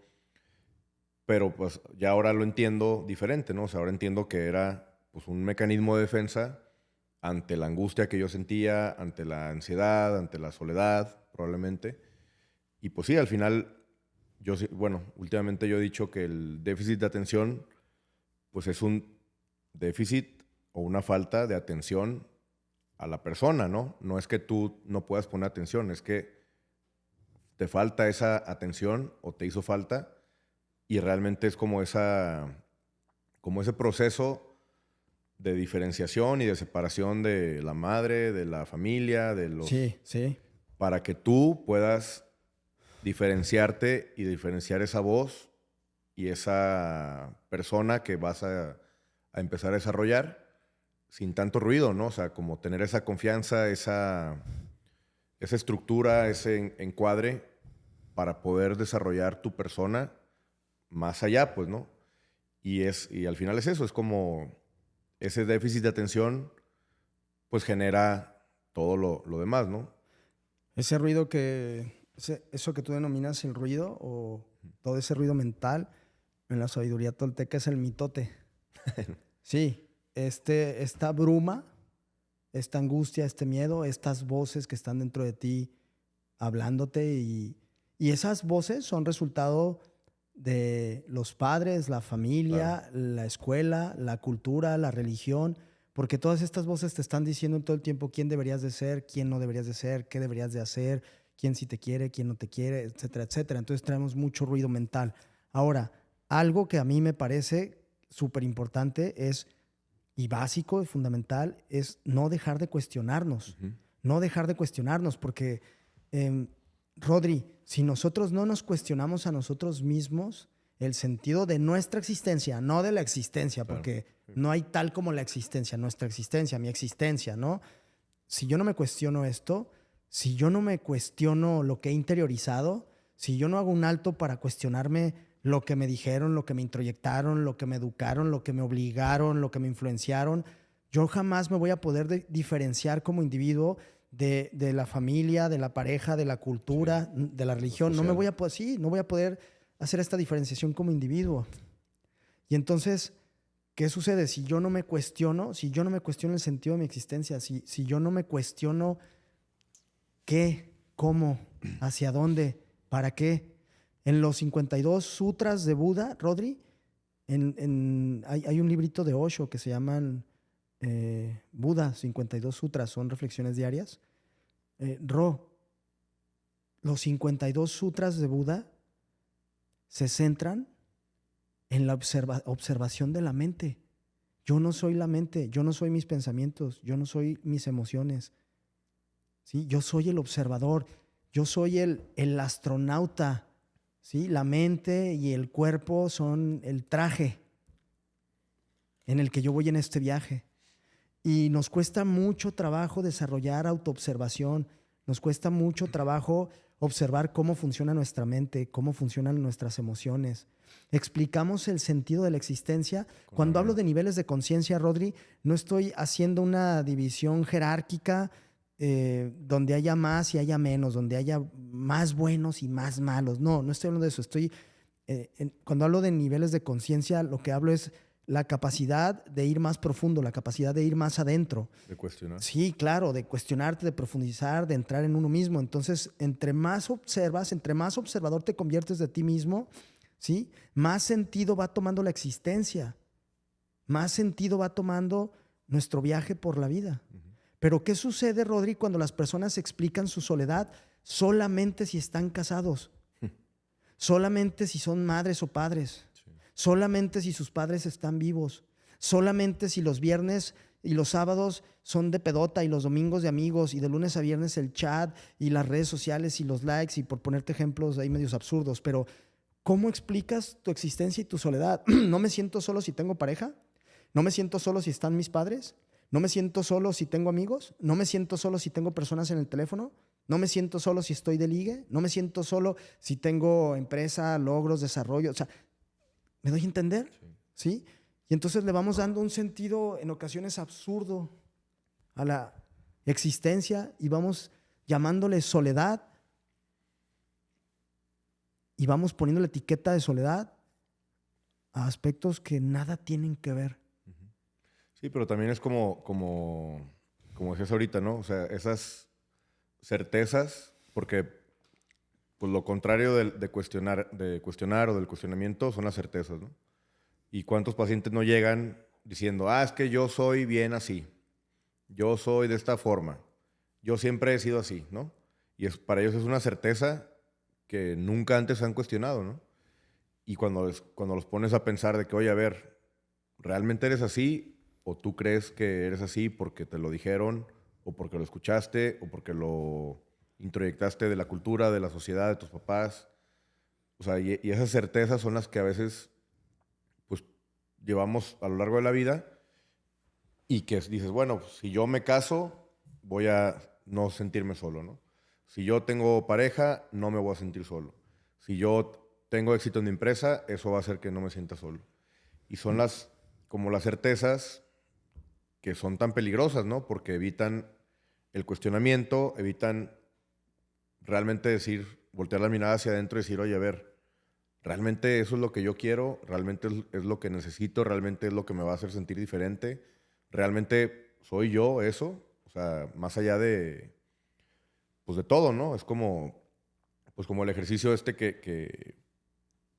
Pero pues ya ahora lo entiendo diferente, ¿no? O sea, ahora entiendo que era pues un mecanismo de defensa ante la angustia que yo sentía, ante la ansiedad, ante la soledad, probablemente. Y pues sí, al final, bueno, últimamente yo he dicho que el déficit de atención pues es un déficit o una falta de atención a la persona, ¿no? No es que tú no puedas poner atención, es que te falta esa atención o te hizo falta y realmente es como ese proceso de diferenciación y de separación de la madre, de la familia, Sí, sí. para que tú puedas diferenciarte y diferenciar esa voz y esa persona que vas a empezar a desarrollar sin tanto ruido, ¿no? O sea, como tener esa confianza, esa estructura, ese encuadre para poder desarrollar tu persona más allá, pues, ¿no? Y al final es eso, es como ese déficit de atención, pues genera todo lo demás, ¿no? Ese ruido eso que tú denominas el ruido o todo ese ruido mental, en la sabiduría tolteca es el mitote. Sí, esta bruma, esta angustia, este miedo, estas voces que están dentro de ti hablándote y esas voces son resultado de los padres, la familia, Claro. la escuela, la cultura, la religión, porque todas estas voces te están diciendo todo el tiempo quién deberías de ser, quién no deberías de ser, qué deberías de hacer, quién sí te quiere, quién no te quiere, etcétera, etcétera. Entonces traemos mucho ruido mental. Ahora, algo que a mí me parece súper importante es, y básico y fundamental, es no dejar de cuestionarnos. Ujú. No dejar de cuestionarnos, porque eh, Rodri, si nosotros no nos cuestionamos a nosotros mismos el sentido de nuestra existencia, no de la existencia, Claro. porque no hay tal como la existencia, nuestra existencia, mi existencia, ¿no? Si yo no me cuestiono esto, si yo no me cuestiono lo que he interiorizado, si yo no hago un alto para cuestionarme lo que me dijeron, lo que me introyectaron, lo que me educaron, lo que me obligaron, lo que me influenciaron, yo jamás me voy a poder diferenciar como individuo de la familia, de la pareja, de la cultura, Sí. de la Lo religión. No me social. voy a poder, sí, no voy a poder hacer esta diferenciación como individuo. Y entonces, ¿qué sucede? Si yo no me cuestiono el sentido de mi existencia, si yo no me cuestiono qué, cómo, hacia dónde, para qué. En los 52 sutras de Buda, Rodri, hay un librito de Osho que se llaman Buda, 52 sutras, son reflexiones diarias. Los 52 sutras de Buda se centran en la observación de la mente. Yo no soy la mente, yo no soy mis pensamientos, yo no soy mis emociones. ¿Sí? Yo soy el observador, yo soy el astronauta. ¿Sí? La mente y el cuerpo son el traje en el que yo voy en este viaje. Y nos cuesta mucho trabajo desarrollar autoobservación, nos cuesta mucho trabajo observar cómo funciona nuestra mente, cómo funcionan nuestras emociones. Explicamos el sentido de la existencia. Cuando hablo de niveles de conciencia, Rodri, no estoy haciendo una división jerárquica donde haya más y haya menos, donde haya más buenos y más malos. No, no estoy hablando de eso. Cuando hablo de niveles de conciencia, lo que hablo es la capacidad de ir más profundo, la capacidad de ir más adentro. De cuestionar. Sí, claro, de cuestionarte, de profundizar, de entrar en uno mismo. Entonces, entre más observas, entre más observador te conviertes de ti mismo, ¿sí? Más sentido va tomando la existencia, más sentido va tomando nuestro viaje por la vida. Pero ¿qué sucede, Rodri, cuando las personas explican su soledad solamente si están casados? Solamente si son madres o padres. Solamente si sus padres están vivos. Solamente si los viernes y los sábados son de pedota y los domingos de amigos y de lunes a viernes el chat y las redes sociales y los likes y por ponerte ejemplos ahí medios absurdos. Pero ¿cómo explicas tu existencia y tu soledad? ¿No me siento solo si tengo pareja? ¿No me siento solo si están mis padres? ¿No me siento solo si tengo amigos? ¿No me siento solo si tengo personas en el teléfono? ¿No me siento solo si estoy de ligue? ¿No me siento solo si tengo empresa, logros, desarrollo? O sea, ¿me doy a entender? ¿Sí? Y entonces le vamos dando un sentido en ocasiones absurdo a la existencia y vamos llamándole soledad Y vamos poniendo la etiqueta de soledad a aspectos que nada tienen que ver. Sí, pero también es como decías ahorita, ¿no? O sea, esas certezas, porque pues lo contrario de cuestionar o del cuestionamiento son las certezas, ¿no? ¿Y cuántos pacientes no llegan diciendo, es que yo soy bien así, yo soy de esta forma, yo siempre he sido así, ¿no? Y para ellos es una certeza que nunca antes han cuestionado, ¿no? Y cuando los pones a pensar de que, oye, a ver, ¿realmente eres así? ¿O tú crees que eres así porque te lo dijeron, o porque lo escuchaste, o porque lo introyectaste de la cultura, de la sociedad, de tus papás? O sea, y esas certezas son las que a veces pues llevamos a lo largo de la vida y que dices, bueno, pues, si yo me caso, voy a no sentirme solo, ¿no? Si yo tengo pareja, no me voy a sentir solo. Si yo tengo éxito en mi empresa, eso va a hacer que no me sienta solo. Y son como las certezas que son tan peligrosas, ¿no? Porque evitan el cuestionamiento, evitan realmente voltear la mirada hacia adentro y decir, oye, a ver, ¿realmente eso es lo que yo quiero? ¿Realmente es lo que necesito? ¿Realmente es lo que me va a hacer sentir diferente? ¿Realmente soy yo eso? O sea, más allá pues de todo, ¿no? Es pues como el ejercicio este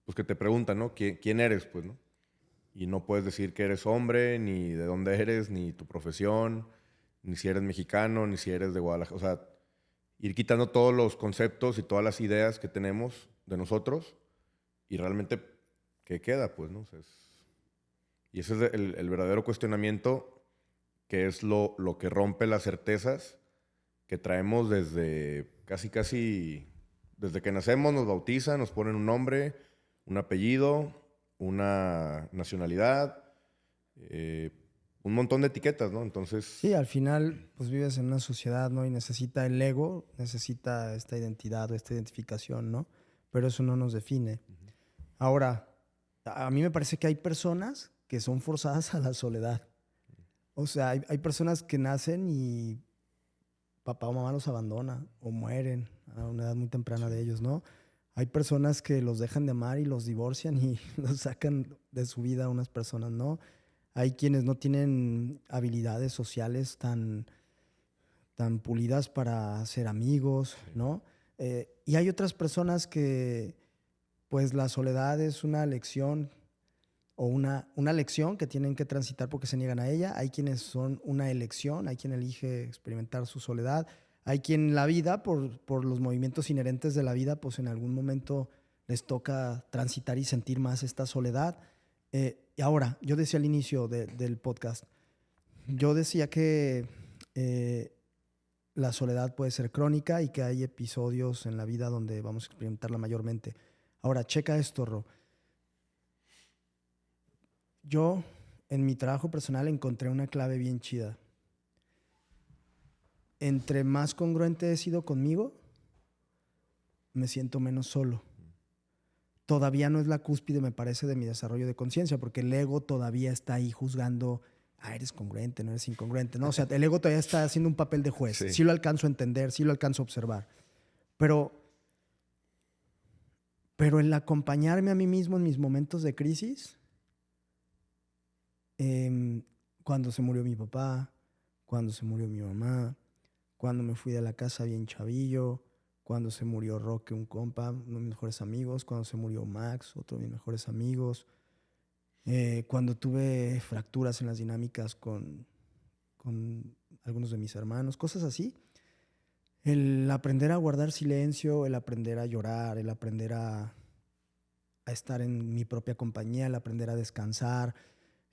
pues que te preguntan, ¿no? ¿Quién eres? Pues, ¿no? Y no puedes decir que eres hombre, ni de dónde eres, ni tu profesión, ni si eres mexicano, ni si eres de Guadalajara. O sea, ir quitando todos los conceptos y todas las ideas que tenemos de nosotros y realmente, ¿qué queda? Pues, ¿no? O sea, y ese es el verdadero cuestionamiento, que es lo que rompe las certezas que traemos desde casi, desde que nacemos, nos bautizan, nos ponen un nombre, un apellido, una nacionalidad, eh, un montón de etiquetas, ¿no? Sí, Entonces, al final, pues vives en una sociedad, ¿no? Y necesita el ego, necesita esta identidad o esta identificación, ¿no? Pero eso no nos define. Ahora, a mí me parece que hay personas que son forzadas a la soledad. O sea, hay personas que nacen y papá o mamá los abandona o mueren a una edad muy temprana de ellos, ¿no? Hay personas que los dejan de amar y los divorcian y los sacan de su vida a unas personas, ¿no? Hay quienes no tienen habilidades sociales tan pulidas para ser amigos, sí. ¿no? Y hay otras personas que, pues la soledad es una lección o una lección que tienen que transitar porque se niegan a ella. Hay quienes son una elección, hay quien elige experimentar su soledad. Hay quien la vida, por los movimientos inherentes de la vida, pues en algún momento les toca transitar y sentir más esta soledad. Y ahora, yo decía al inicio del podcast, yo decía que la soledad puede ser crónica y que hay episodios en la vida donde vamos a experimentarla mayormente. Ahora, checa esto, Ro. Yo, en mi trabajo personal, encontré una clave bien chida. Entre más congruente he sido conmigo, me siento menos solo. Todavía no es la cúspide, me parece, de mi desarrollo de conciencia, porque el ego todavía está ahí juzgando, eres congruente, no eres incongruente. No, o sea, el ego todavía está haciendo un papel de juez. Sí. Sí lo alcanzo a entender, sí lo alcanzo a observar. Pero el acompañarme a mí mismo en mis momentos de crisis, cuando se murió mi papá, cuando se murió mi mamá, cuando me fui de la casa bien chavillo, cuando se murió Roque, un compa, uno de mis mejores amigos, cuando se murió Max, otro de mis mejores amigos, cuando tuve fracturas en las dinámicas con algunos de mis hermanos, cosas así. El aprender a guardar silencio, el aprender a llorar, el aprender a estar en mi propia compañía, el aprender a descansar,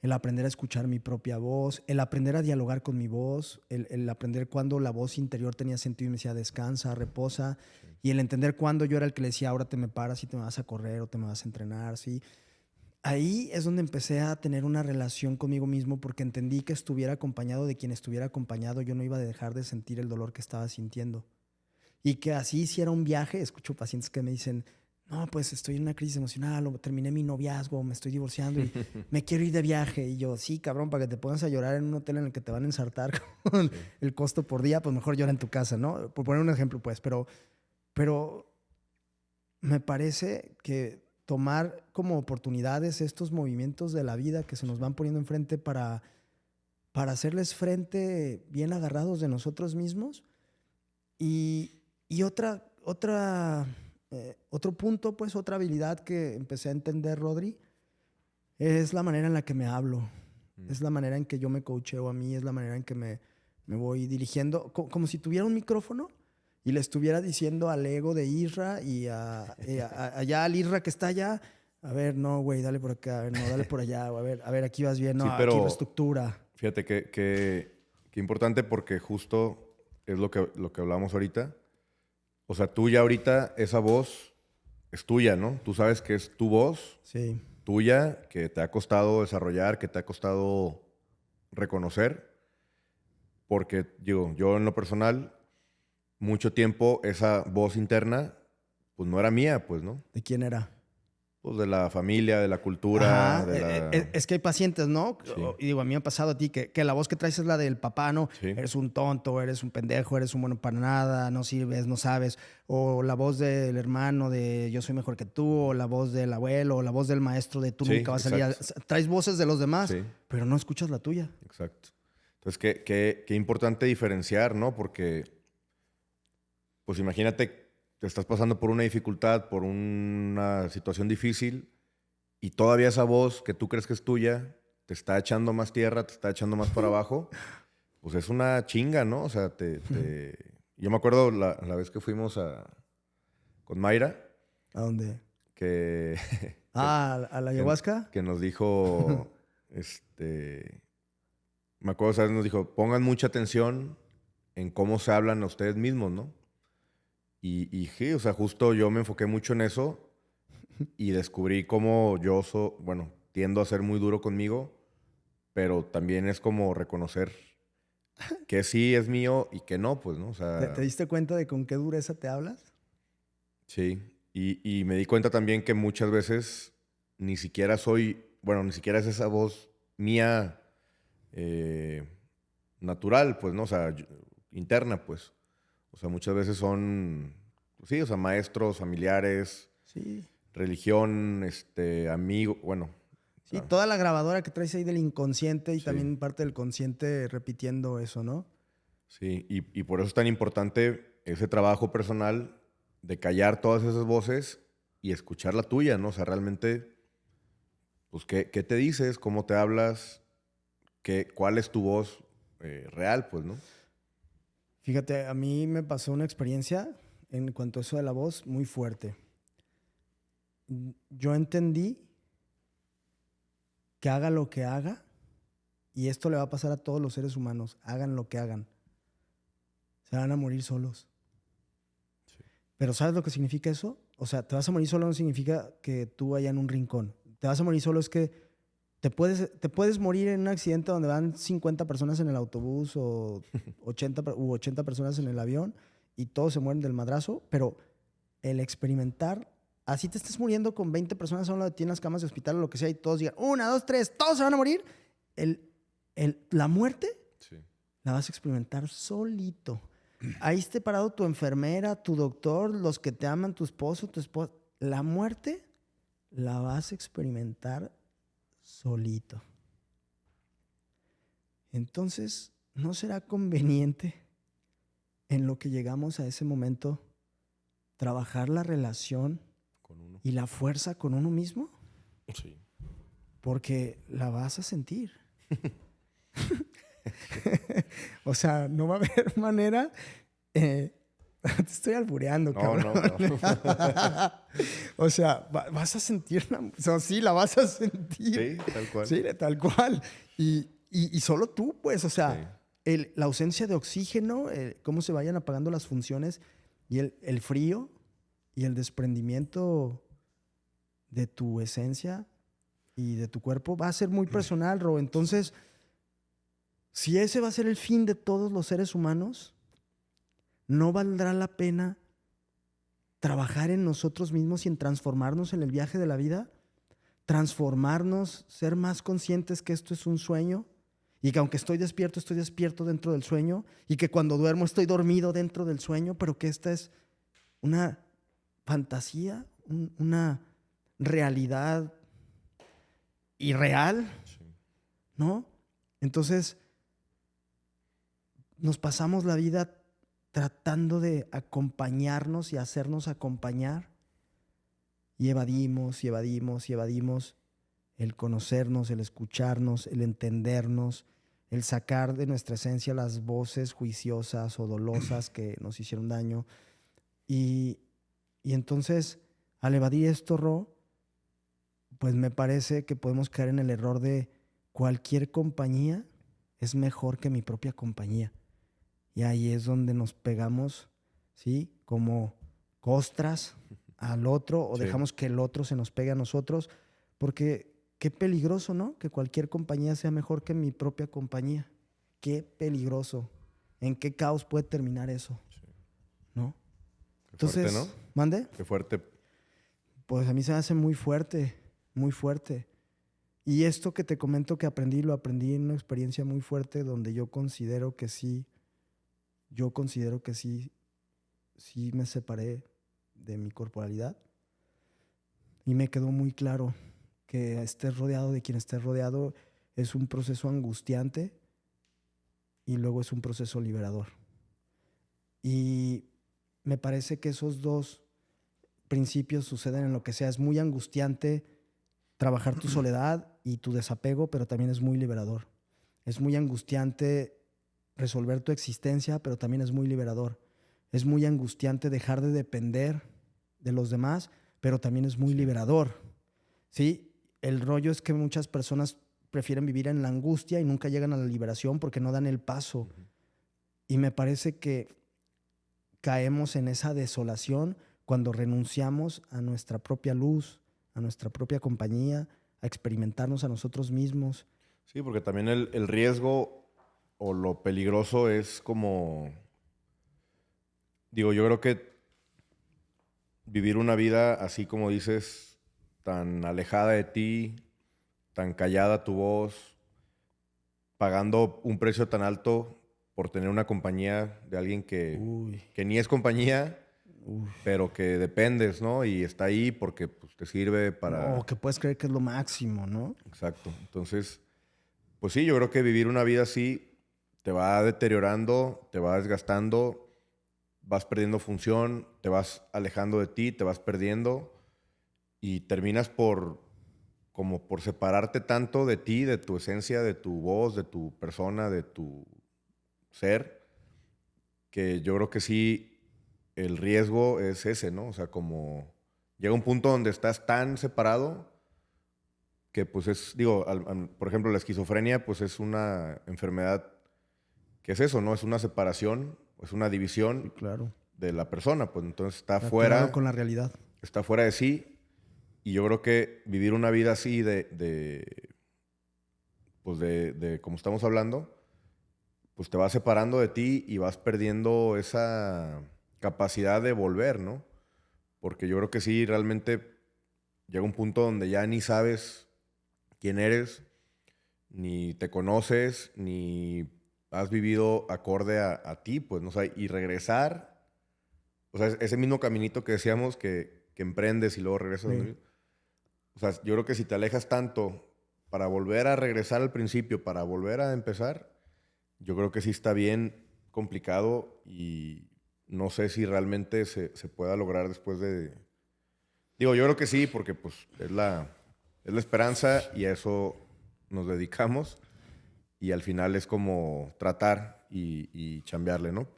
el aprender a escuchar mi propia voz, el aprender a dialogar con mi voz, el aprender cuando la voz interior tenía sentido y me decía descansa, reposa, y el entender cuando yo era el que le decía ahora te me paras y te me vas a correr o te me vas a entrenar, ¿sí? Ahí es donde empecé a tener una relación conmigo mismo porque entendí que estuviera acompañado de quien estuviera acompañado, yo no iba a dejar de sentir el dolor que estaba sintiendo. Y que así hiciera un viaje, escucho pacientes que me dicen, no, pues estoy en una crisis emocional, o terminé mi noviazgo, o me estoy divorciando y me quiero ir de viaje. Y yo, sí, cabrón, para que te pongas a llorar en un hotel en el que te van a ensartar con el costo por día, pues mejor llora en tu casa, ¿no? Por poner un ejemplo, pues, pero me parece que tomar como oportunidades estos movimientos de la vida que se nos van poniendo enfrente para hacerles frente bien agarrados de nosotros mismos. Y otro punto, pues otra habilidad que empecé a entender, Rodri, es la manera en la que me hablo. Es la manera en que yo me coacheo a mí, es la manera en que me voy dirigiendo, como si tuviera un micrófono y le estuviera diciendo al ego de Isra y allá al Isra que está allá, a ver, no, güey, dale por acá, a ver, no, dale por allá, a ver, aquí vas bien, no, Sí, aquí pero reestructura. fíjate que importante porque justo es lo que hablamos ahorita. O sea, tú ya ahorita esa voz es tuya, ¿no? Tú sabes que es tu voz, Sí. tuya, que te ha costado desarrollar, que te ha costado reconocer. Porque, digo, yo en lo personal, mucho tiempo esa voz interna, pues no era mía, pues, ¿no? ¿De quién era? Pues de la familia, de la cultura, Ajá, de la... es que hay pacientes, ¿no? Sí. Y digo, a mí me ha pasado a ti que la voz que traes es la del papá, ¿no? Sí. Eres un tonto, eres un pendejo, eres un bueno para nada, no sirves, no sabes. O la voz del hermano de yo soy mejor que tú, o la voz del abuelo, o la voz del maestro de tú Sí, nunca vas a salir. Traes voces de los demás, Sí. pero no escuchas la tuya. Exacto. Entonces, qué importante diferenciar, ¿no? Porque, pues imagínate, te estás pasando por una dificultad, por una situación difícil, y todavía esa voz que tú crees que es tuya te está echando más tierra, te está echando más para abajo, pues es una chinga, ¿no? O sea, yo me acuerdo la vez que fuimos con Mayra, ¿A dónde? que, ¿A la ayahuasca? que nos dijo, me acuerdo, ¿sabes? Nos dijo, pongan mucha atención en cómo se hablan a ustedes mismos, ¿no? Y sí, o sea, justo yo me enfoqué mucho en eso y descubrí cómo bueno, tiendo a ser muy duro conmigo, pero también es como reconocer que sí es mío y que no, pues, ¿no? O sea, ¿Te diste cuenta de con qué dureza te hablas? sí. Y me di cuenta también que muchas veces ni siquiera ni siquiera es esa voz mía natural, pues, ¿no? O sea, interna, pues. O sea, muchas veces son, sí, o sea, maestros, familiares, Sí. religión, amigo, bueno. Sí, toda la grabadora que traes ahí del inconsciente y Sí. también parte del consciente repitiendo eso, ¿no? Sí, y por eso es tan importante ese trabajo personal de callar todas esas voces y escuchar la tuya, ¿no? O sea, realmente, pues, ¿qué te dices? ¿Cómo te hablas? ¿Cuál es tu voz real, pues, no? Fíjate, a mí me pasó una experiencia en cuanto a eso de la voz muy fuerte. Yo entendí que haga lo que haga, y esto le va a pasar a todos los seres humanos, hagan lo que hagan, se van a morir solos. Sí. Pero ¿sabes lo que significa eso? O sea, te vas a morir solo no significa que tú vayas en un rincón. Te vas a morir solo es que te puedes morir en un accidente donde van 50 personas en el autobús o 80 personas en el avión y todos se mueren del madrazo, pero el experimentar, así te estés muriendo con 20 personas a un lado de ti en las camas de hospital o lo que sea y todos digan, 1, 2, 3, todos se van a morir, la muerte Sí. la vas a experimentar solito. Ahí esté parado tu enfermera, tu doctor, los que te aman, tu esposo, tu esposa. La muerte la vas a experimentar solito. Entonces, ¿no será conveniente en lo que llegamos a ese momento trabajar la relación Con uno. y la fuerza con uno mismo? Sí. Porque la vas a sentir. O sea, no va a haber manera. Te estoy albureando, cabrón. No. O sea, vas a sentirla. O sea, sí, la vas a sentir. Sí, tal cual. Sí, tal cual. Y solo tú, pues, o sea, la ausencia de oxígeno, cómo se vayan apagando las funciones y el frío y el desprendimiento de tu esencia y de tu cuerpo va a ser muy personal, Ro. Entonces, si ese va a ser el fin de todos los seres humanos, ¿no valdrá la pena trabajar en nosotros mismos y en transformarnos en el viaje de la vida? Transformarnos, ser más conscientes que esto es un sueño y que aunque estoy despierto dentro del sueño y que cuando duermo estoy dormido dentro del sueño, pero que esta es una fantasía, una realidad irreal, Sí. ¿no? Entonces, nos pasamos la vida tratando de acompañarnos y hacernos acompañar y evadimos y evadimos y evadimos el conocernos, el escucharnos, el entendernos, el sacar de nuestra esencia las voces juiciosas o dolosas que nos hicieron daño. Y entonces, al evadir esto, Ro, pues me parece que podemos caer en el error de cualquier compañía es mejor que mi propia compañía. Y ahí es donde nos pegamos, ¿sí? Como costras al otro o Sí. dejamos que el otro se nos pegue a nosotros, porque qué peligroso, ¿no? Que cualquier compañía sea mejor que mi propia compañía. Qué peligroso. ¿En qué caos puede terminar eso? Sí. ¿No? Qué Entonces, fuerte, ¿no? ¿mande? Qué fuerte. Pues a mí se me hace muy fuerte, muy fuerte. Y esto que te comento que aprendí, lo aprendí en una experiencia muy fuerte donde yo considero que sí, sí me separé de mi corporalidad y me quedó muy claro que estés rodeado de quien estés rodeado es un proceso angustiante y luego es un proceso liberador. Y me parece que esos dos principios suceden en lo que sea. Es muy angustiante trabajar tu soledad y tu desapego, pero también es muy liberador. Es muy angustiante resolver tu existencia, pero también es muy liberador. Es muy angustiante dejar de depender de los demás, pero también es muy Sí. liberador. ¿Sí? El rollo es que muchas personas prefieren vivir en la angustia y nunca llegan a la liberación porque no dan el paso. Ujú. Y me parece que caemos en esa desolación cuando renunciamos a nuestra propia luz, a nuestra propia compañía, a experimentarnos a nosotros mismos. Sí, porque también el riesgo o lo peligroso es como, digo, yo creo que vivir una vida así como dices, tan alejada de ti, tan callada tu voz, pagando un precio tan alto por tener una compañía de alguien Uy, que ni es compañía, uy. pero que dependes, ¿no? Y está ahí porque pues, te sirve O para... que puedes creer que es lo máximo, ¿no? Exacto. Entonces, pues sí, yo creo que vivir una vida así te va deteriorando, te va desgastando, vas perdiendo función, te vas alejando de ti, te vas perdiendo y terminas por como por separarte tanto de ti, de tu esencia, de tu voz, de tu persona, de tu ser, que yo creo que sí el riesgo es ese, ¿no? O sea, como llega un punto donde estás tan separado que pues es, digo, por ejemplo, la esquizofrenia pues es una enfermedad que es eso, ¿no? Es una separación, es una Sí, división claro. de la persona, pues entonces Fracturado con la realidad. está fuera de sí y yo creo que vivir una vida así pues de como estamos hablando, pues te vas separando de ti y vas perdiendo esa capacidad de volver, ¿no? Porque yo creo que sí, realmente llega un punto donde ya ni sabes quién eres, ni te conoces, ni has vivido acorde a ti, pues, ¿no? O sea, y regresar, o sea, ese mismo caminito que decíamos que emprendes y luego regresas a donde Sí. vives. O sea, yo creo que si te alejas tanto para volver a regresar al principio, para volver a empezar, yo creo que sí está bien complicado y no sé si realmente se pueda lograr después de... Digo, yo creo que sí, porque pues es la esperanza y a eso nos dedicamos y al final es como tratar y chambearle, ¿no?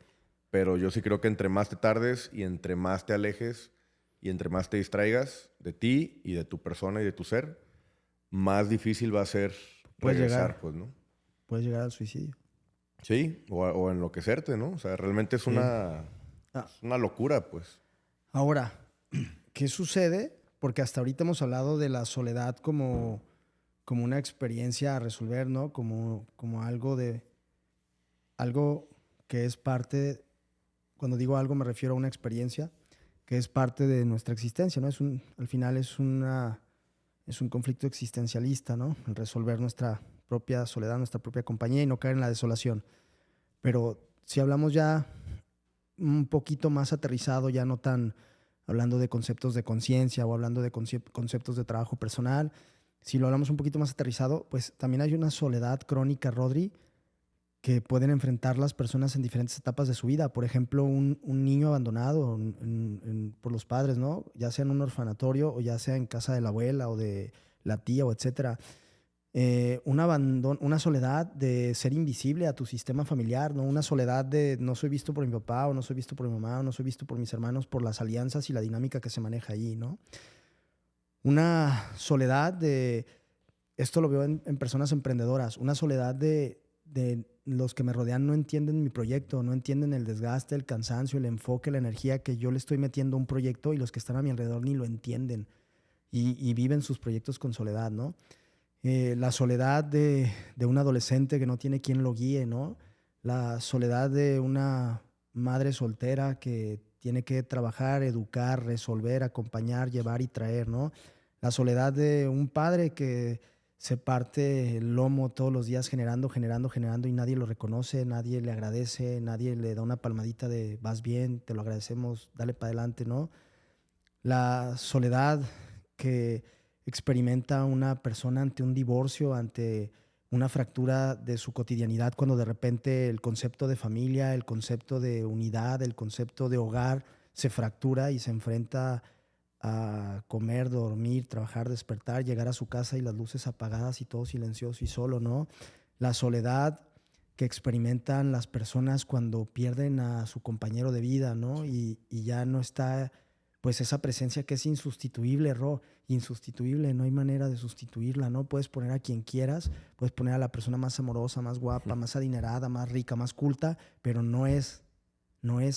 Pero yo sí creo que entre más te tardes y entre más te alejes y entre más te distraigas de ti y de tu persona y de tu ser, más difícil va a ser Puedes regresar, llegar, pues, ¿no? puedes llegar al suicidio. Sí, o enloquecerte, ¿no? O sea, realmente Sí. Ah, es una locura, pues. ahora, ¿qué sucede? Porque hasta ahorita hemos hablado de la soledad como una experiencia a resolver, ¿no? Como algo que es parte, cuando digo algo me refiero a una experiencia que es parte de nuestra existencia, ¿no? Al final es un conflicto existencialista, ¿no? El resolver nuestra propia soledad, nuestra propia compañía y no caer en la desolación. Pero si hablamos ya un poquito más aterrizado, ya no tan hablando de conceptos de conciencia o hablando de conceptos de trabajo personal. Si lo hablamos un poquito más aterrizado, pues también hay una soledad crónica, Rodri, que pueden enfrentar las personas en diferentes etapas de su vida. Por ejemplo, un niño abandonado por los padres, ¿no? Ya sea en un orfanatorio o ya sea en casa de la abuela o de la tía o etcétera. Una soledad de ser invisible a tu sistema familiar, ¿no? Una soledad de no soy visto por mi papá o no soy visto por mi mamá o no soy visto por mis hermanos por las alianzas y la dinámica que se maneja ahí, ¿no? Una soledad de, esto lo veo en personas emprendedoras, una soledad de los que me rodean no entienden mi proyecto, no entienden el desgaste, el cansancio, el enfoque, la energía que yo le estoy metiendo a un proyecto y los que están a mi alrededor ni lo entienden y viven sus proyectos con soledad, ¿no? La soledad de un adolescente que no tiene quien lo guíe, ¿no? La soledad de una madre soltera que tiene que trabajar, educar, resolver, acompañar, llevar y traer, ¿no? La soledad de un padre que se parte el lomo todos los días generando y nadie lo reconoce, nadie le agradece, nadie le da una palmadita de vas bien, te lo agradecemos, dale para adelante, ¿no? La soledad que experimenta una persona ante un divorcio, ante una fractura de su cotidianidad, cuando de repente el concepto de familia, el concepto de unidad, el concepto de hogar se fractura y se enfrenta a comer, dormir, trabajar, despertar, llegar a su casa y las luces apagadas y todo silencioso y solo, ¿no? La soledad que experimentan las personas cuando pierden a su compañero de vida, ¿no? Y ya no está, pues, esa presencia que es insustituible, insustituible, no hay manera de sustituirla, ¿no? Puedes poner a quien quieras, puedes poner a la persona más amorosa, más guapa, más adinerada, más rica, más culta, pero no es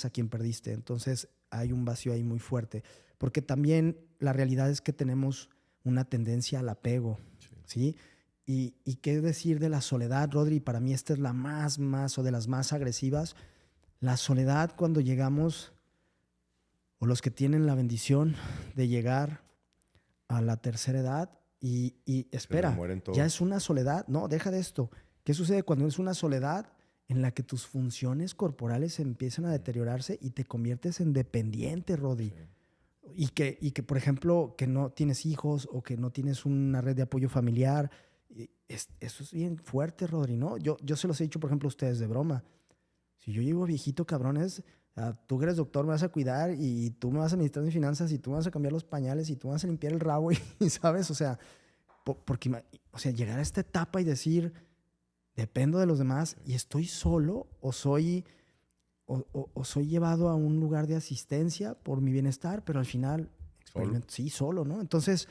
a quien perdiste. Entonces hay un vacío ahí muy fuerte. Porque también la realidad es que tenemos una tendencia al apego, ¿sí? ¿Y qué decir de la soledad, Rodri? Para mí esta es la más o de las más agresivas. La soledad cuando llegamos, o los que tienen la bendición de llegar a la tercera edad y espera, ya es una soledad. No, deja de esto. ¿Qué sucede cuando es una soledad en la que tus funciones corporales empiezan a deteriorarse y te conviertes en dependiente, Rodri? Sí. Y que, por ejemplo, que no tienes hijos o que no tienes una red de apoyo familiar. Eso es bien fuerte, Rodri, ¿no? Yo se los he dicho, por ejemplo, a ustedes de broma. Si yo llego viejito, cabrones, tú que eres doctor me vas a cuidar y tú me vas a administrar mis finanzas y tú me vas a cambiar los pañales y tú me vas a limpiar el rabo y ¿sabes? O sea, porque, o sea, llegar a esta etapa y decir, dependo de los demás y estoy solo o soy llevado a un lugar de asistencia por mi bienestar, pero al final experimento, sí, solo, ¿no? Entonces,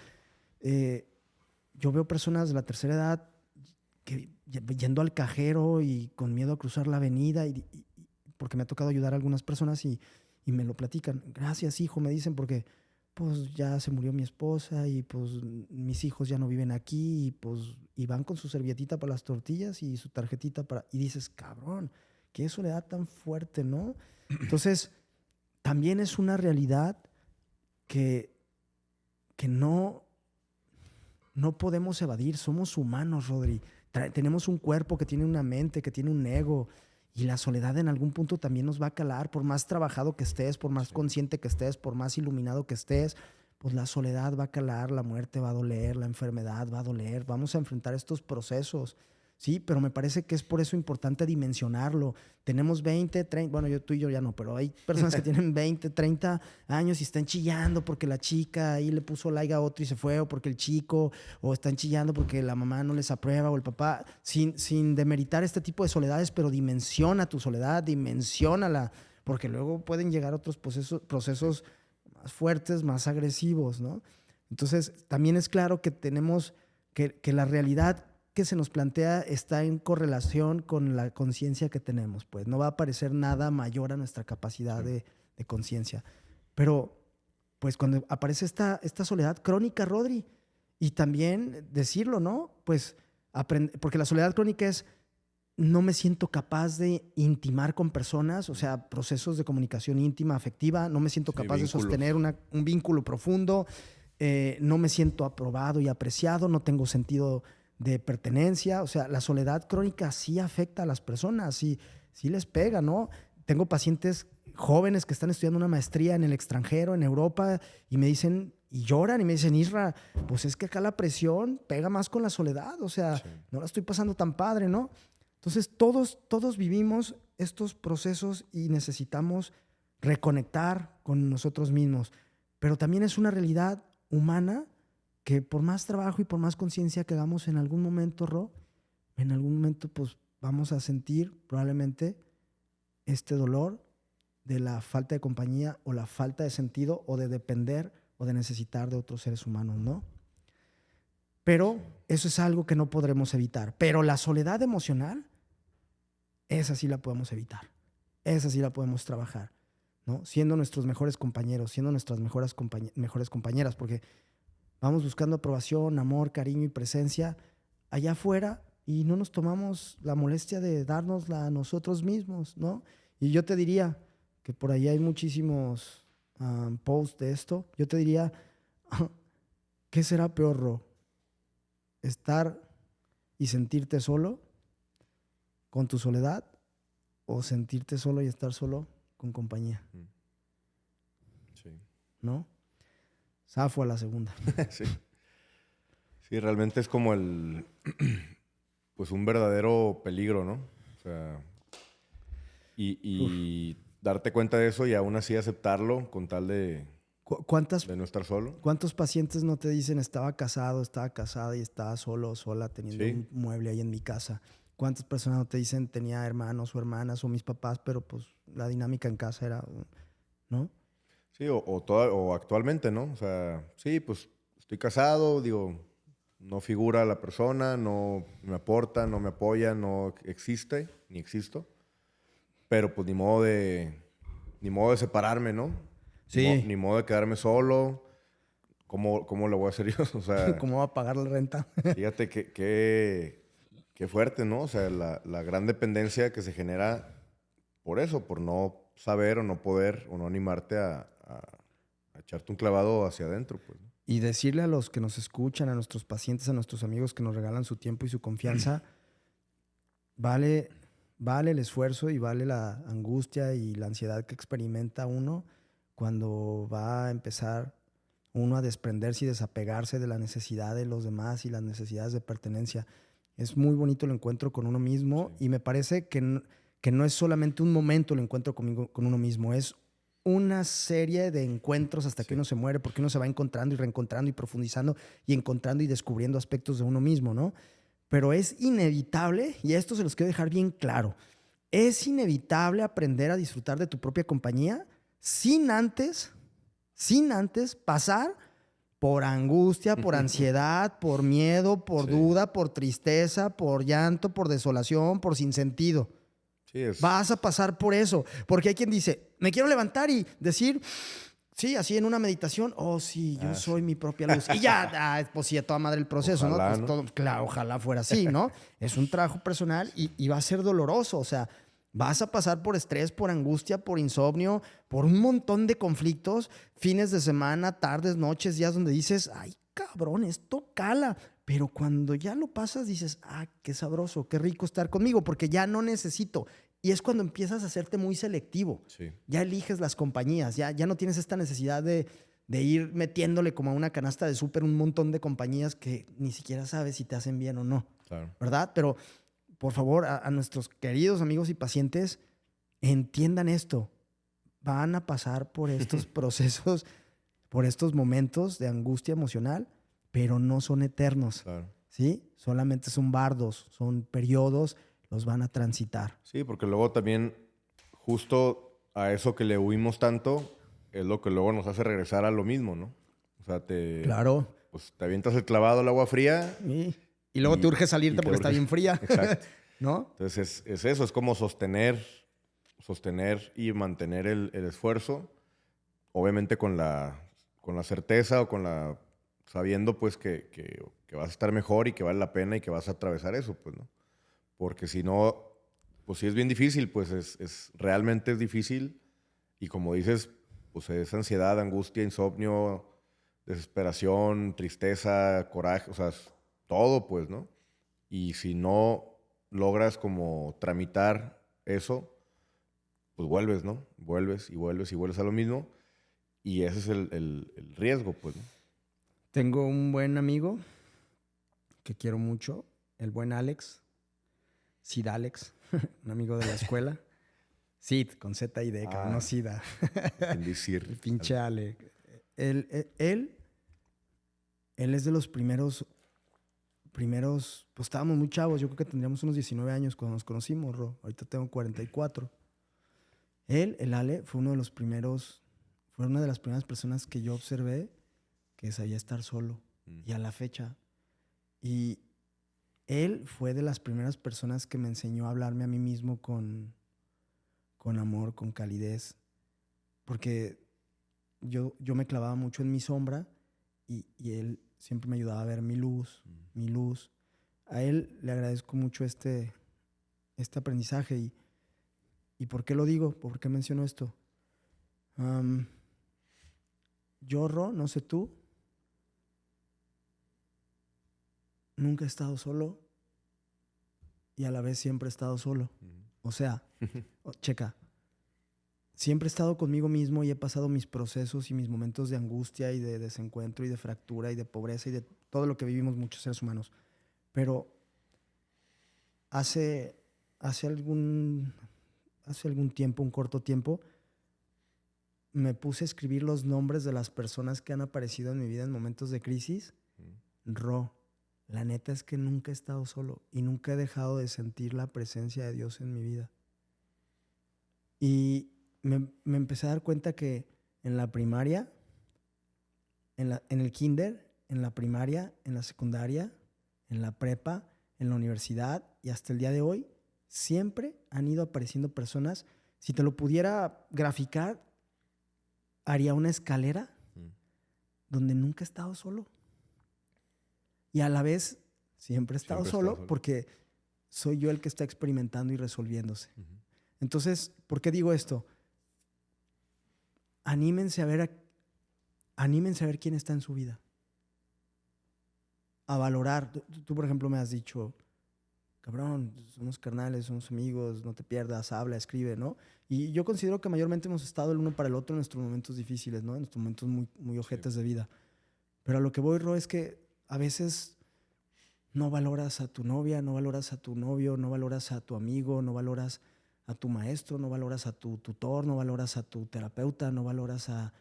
yo veo personas de la tercera edad que yendo al cajero y con miedo a cruzar la avenida, porque me ha tocado ayudar a algunas personas y me lo platican. Gracias, hijo, me dicen, porque pues ya se murió mi esposa y pues mis hijos ya no viven aquí y pues y van con su servietita para las tortillas y su tarjetita para... Y dices, cabrón, qué soledad tan fuerte, ¿no? Entonces, también es una realidad que no podemos evadir. Somos humanos, Rodri. Tenemos un cuerpo que tiene una mente, que tiene un ego. Y la soledad en algún punto también nos va a calar. Por más trabajado que estés, por más consciente que estés, por más iluminado que estés, pues la soledad va a calar, la muerte va a doler, la enfermedad va a doler. Vamos a enfrentar estos procesos. Sí, pero me parece que es por eso importante dimensionarlo. Tenemos 20, 30, bueno, tú y yo ya no, pero hay personas que tienen 20, 30 años y están chillando porque la chica ahí le puso like a otro y se fue, o porque el chico, o están chillando porque la mamá no les aprueba, o el papá, sin demeritar este tipo de soledades, pero dimensiona tu soledad, dimensiónala, porque luego pueden llegar otros procesos más fuertes, más agresivos, ¿no? Entonces, también es claro que tenemos que la realidad que se nos plantea está en correlación con la conciencia que tenemos, pues no va a aparecer nada mayor a nuestra capacidad de conciencia. Pero pues cuando aparece esta soledad crónica, Rodri, y también decirlo, ¿no? Pues porque la soledad crónica es no me siento capaz de intimar con personas, o sea, procesos de comunicación íntima, afectiva, no me siento capaz de sostener un vínculo profundo, no me siento aprobado y apreciado, no tengo sentido de pertenencia. O sea, la soledad crónica sí afecta a las personas, sí les pega, ¿no? Tengo pacientes jóvenes que están estudiando una maestría en el extranjero, en Europa, y me dicen, y lloran y me dicen, Isra, pues es que acá la presión pega más con la soledad, o sea, Sí. no la estoy pasando tan padre, ¿no? Entonces todos vivimos estos procesos y necesitamos reconectar con nosotros mismos, pero también es una realidad humana que por más trabajo y por más conciencia que hagamos en algún momento, en algún momento pues vamos a sentir probablemente este dolor de la falta de compañía o la falta de sentido o de depender o de necesitar de otros seres humanos, ¿no? Pero eso es algo que no podremos evitar. Pero la soledad emocional, esa sí la podemos evitar. Esa sí la podemos trabajar, ¿no? Siendo nuestros mejores compañeros, siendo nuestras mejores compañeras, porque vamos buscando aprobación, amor, cariño y presencia allá afuera y no nos tomamos la molestia de dárnosla a nosotros mismos, ¿no? Y yo te diría que por ahí hay muchísimos posts de esto. Yo te diría, ¿qué será peor, ¿estar y sentirte solo con tu soledad o sentirte solo y estar solo con compañía? Sí. ¿No? Zafo a la segunda. Sí. Sí, realmente es como pues un verdadero peligro, ¿no? O sea, y darte cuenta de eso y aún así aceptarlo con tal de no estar solo. ¿Cuántos pacientes no te dicen estaba casada y estaba solo o sola teniendo un mueble ahí en mi casa? ¿Cuántas personas no te dicen tenía hermanos o hermanas o mis papás, pero pues la dinámica en casa era, ¿no? Sí, o actualmente, ¿no? O sea, sí, pues estoy casado, digo, no figura la persona, no me aporta, no me apoya, no existe, ni existo. Pero pues ni modo de separarme, ¿no? Sí. Ni modo de quedarme solo. ¿Cómo lo voy a hacer yo? O sea, ¿Cómo va a pagar la renta? fíjate qué fuerte, ¿no? O sea, la gran dependencia que se genera por eso, por no saber o no poder o no animarte a echarte un clavado hacia adentro, pues. Y decirle a los que nos escuchan, a nuestros pacientes, a nuestros amigos que nos regalan su tiempo y su confianza, vale el esfuerzo y vale la angustia y la ansiedad que experimenta uno cuando va a empezar uno a desprenderse y desapegarse de la necesidad de los demás y las necesidades de pertenencia. Es muy bonito el encuentro con uno mismo y me parece que no es solamente un momento el encuentro con uno mismo, es una serie de encuentros hasta que uno se muere, porque uno se va encontrando y reencontrando y profundizando y encontrando y descubriendo aspectos de uno mismo, ¿no? Pero es inevitable, y esto se los quiero dejar bien claro, es inevitable aprender a disfrutar de tu propia compañía sin antes pasar por angustia, por ansiedad, por miedo, por duda, por tristeza, por llanto, por desolación, por sinsentido. Sí, Vas a pasar por eso. Porque hay quien dice, me quiero levantar y decir, sí, así en una meditación, oh, sí, yo soy mi propia luz. Y ya, pues sí, a toda madre el proceso, ojalá, ¿no? Pues todo, claro, ojalá fuera así, ¿no? Es un trabajo personal y va a ser doloroso. O sea, vas a pasar por estrés, por angustia, por insomnio, por un montón de conflictos, fines de semana, tardes, noches, días donde dices, ay, cabrón, esto cala. Pero cuando ya lo pasas, dices, ah, qué sabroso, qué rico estar conmigo, porque ya no necesito. Y es cuando empiezas a hacerte muy selectivo. Sí. Ya eliges las compañías, ya no tienes esta necesidad de ir metiéndole como a una canasta de súper un montón de compañías que ni siquiera sabes si te hacen bien o no. Claro. ¿Verdad? Pero, por favor, a nuestros queridos amigos y pacientes, entiendan esto. Van a pasar por estos procesos, por estos momentos de angustia emocional, pero no son eternos. Claro. ¿Sí? Solamente son bardos, son periodos, los van a transitar. Sí, porque luego también, justo a eso que le huimos tanto, es lo que luego nos hace regresar a lo mismo, ¿no? O sea, Claro. Pues te avientas el clavado al agua fría. Y luego te urge salirte porque está bien fría. Exacto. ¿No? Entonces es eso, es como sostener y mantener el esfuerzo, obviamente con la certeza o sabiendo pues que vas a estar mejor y que vale la pena y que vas a atravesar eso, pues, ¿no? Porque si no, pues sí es bien difícil, pues realmente es difícil y como dices, pues es ansiedad, angustia, insomnio, desesperación, tristeza, coraje, o sea, todo, pues, ¿no? Y si no logras como tramitar eso, pues vuelves, ¿no? Vuelves y vuelves y vuelves a lo mismo. Y ese es el riesgo, pues, ¿no? Tengo un buen amigo que quiero mucho, el buen Alex, Sid Alex, un amigo de la escuela. Sid, con Z y D, cabrón, no Sida. Entendí Sir. El pinche Ale. Él es de los primeros, pues estábamos muy chavos, yo creo que tendríamos unos 19 años cuando nos conocimos, Ro. Ahorita tengo 44. Él, el Ale, fue una de las primeras personas que yo observé que sabía estar solo. Y a la fecha. Y él fue de las primeras personas que me enseñó a hablarme a mí mismo con amor, con calidez. Porque yo me clavaba mucho en mi sombra y él siempre me ayudaba a ver mi luz, mi luz. A él le agradezco mucho este aprendizaje. ¿Y por qué lo digo? ¿Por qué menciono esto? Yo, Ro, no sé tú, nunca he estado solo y a la vez siempre he estado solo. O sea, checa, siempre he estado conmigo mismo y he pasado mis procesos y mis momentos de angustia y de desencuentro y de fractura y de pobreza y de todo lo que vivimos muchos seres humanos. Pero hace algún tiempo, un corto tiempo, me puse a escribir los nombres de las personas que han aparecido en mi vida en momentos de crisis. Ro, la neta es que nunca he estado solo y nunca he dejado de sentir la presencia de Dios en mi vida. Y me empecé a dar cuenta que en la primaria, en el kinder, en la primaria, en la secundaria, en la prepa, en la universidad y hasta el día de hoy, siempre han ido apareciendo personas. Si te lo pudiera graficar, haría una escalera donde nunca he estado solo. Y a la vez siempre he estado solo porque soy yo el que está experimentando y resolviéndose. Entonces, ¿por qué digo esto? Anímense a ver quién está en su vida. A valorar. Tú, por ejemplo, me has dicho, cabrón, somos carnales, somos amigos, no te pierdas, habla, escribe, ¿no? Y yo considero que mayormente hemos estado el uno para el otro en nuestros momentos difíciles, ¿no? En nuestros momentos muy, muy ojetes de vida. Pero a lo que voy, Ro, es que a veces no valoras a tu novia, no valoras a tu novio, no valoras a tu amigo, no valoras a tu maestro, no valoras a tu tutor, no valoras a tu terapeuta, no valoras al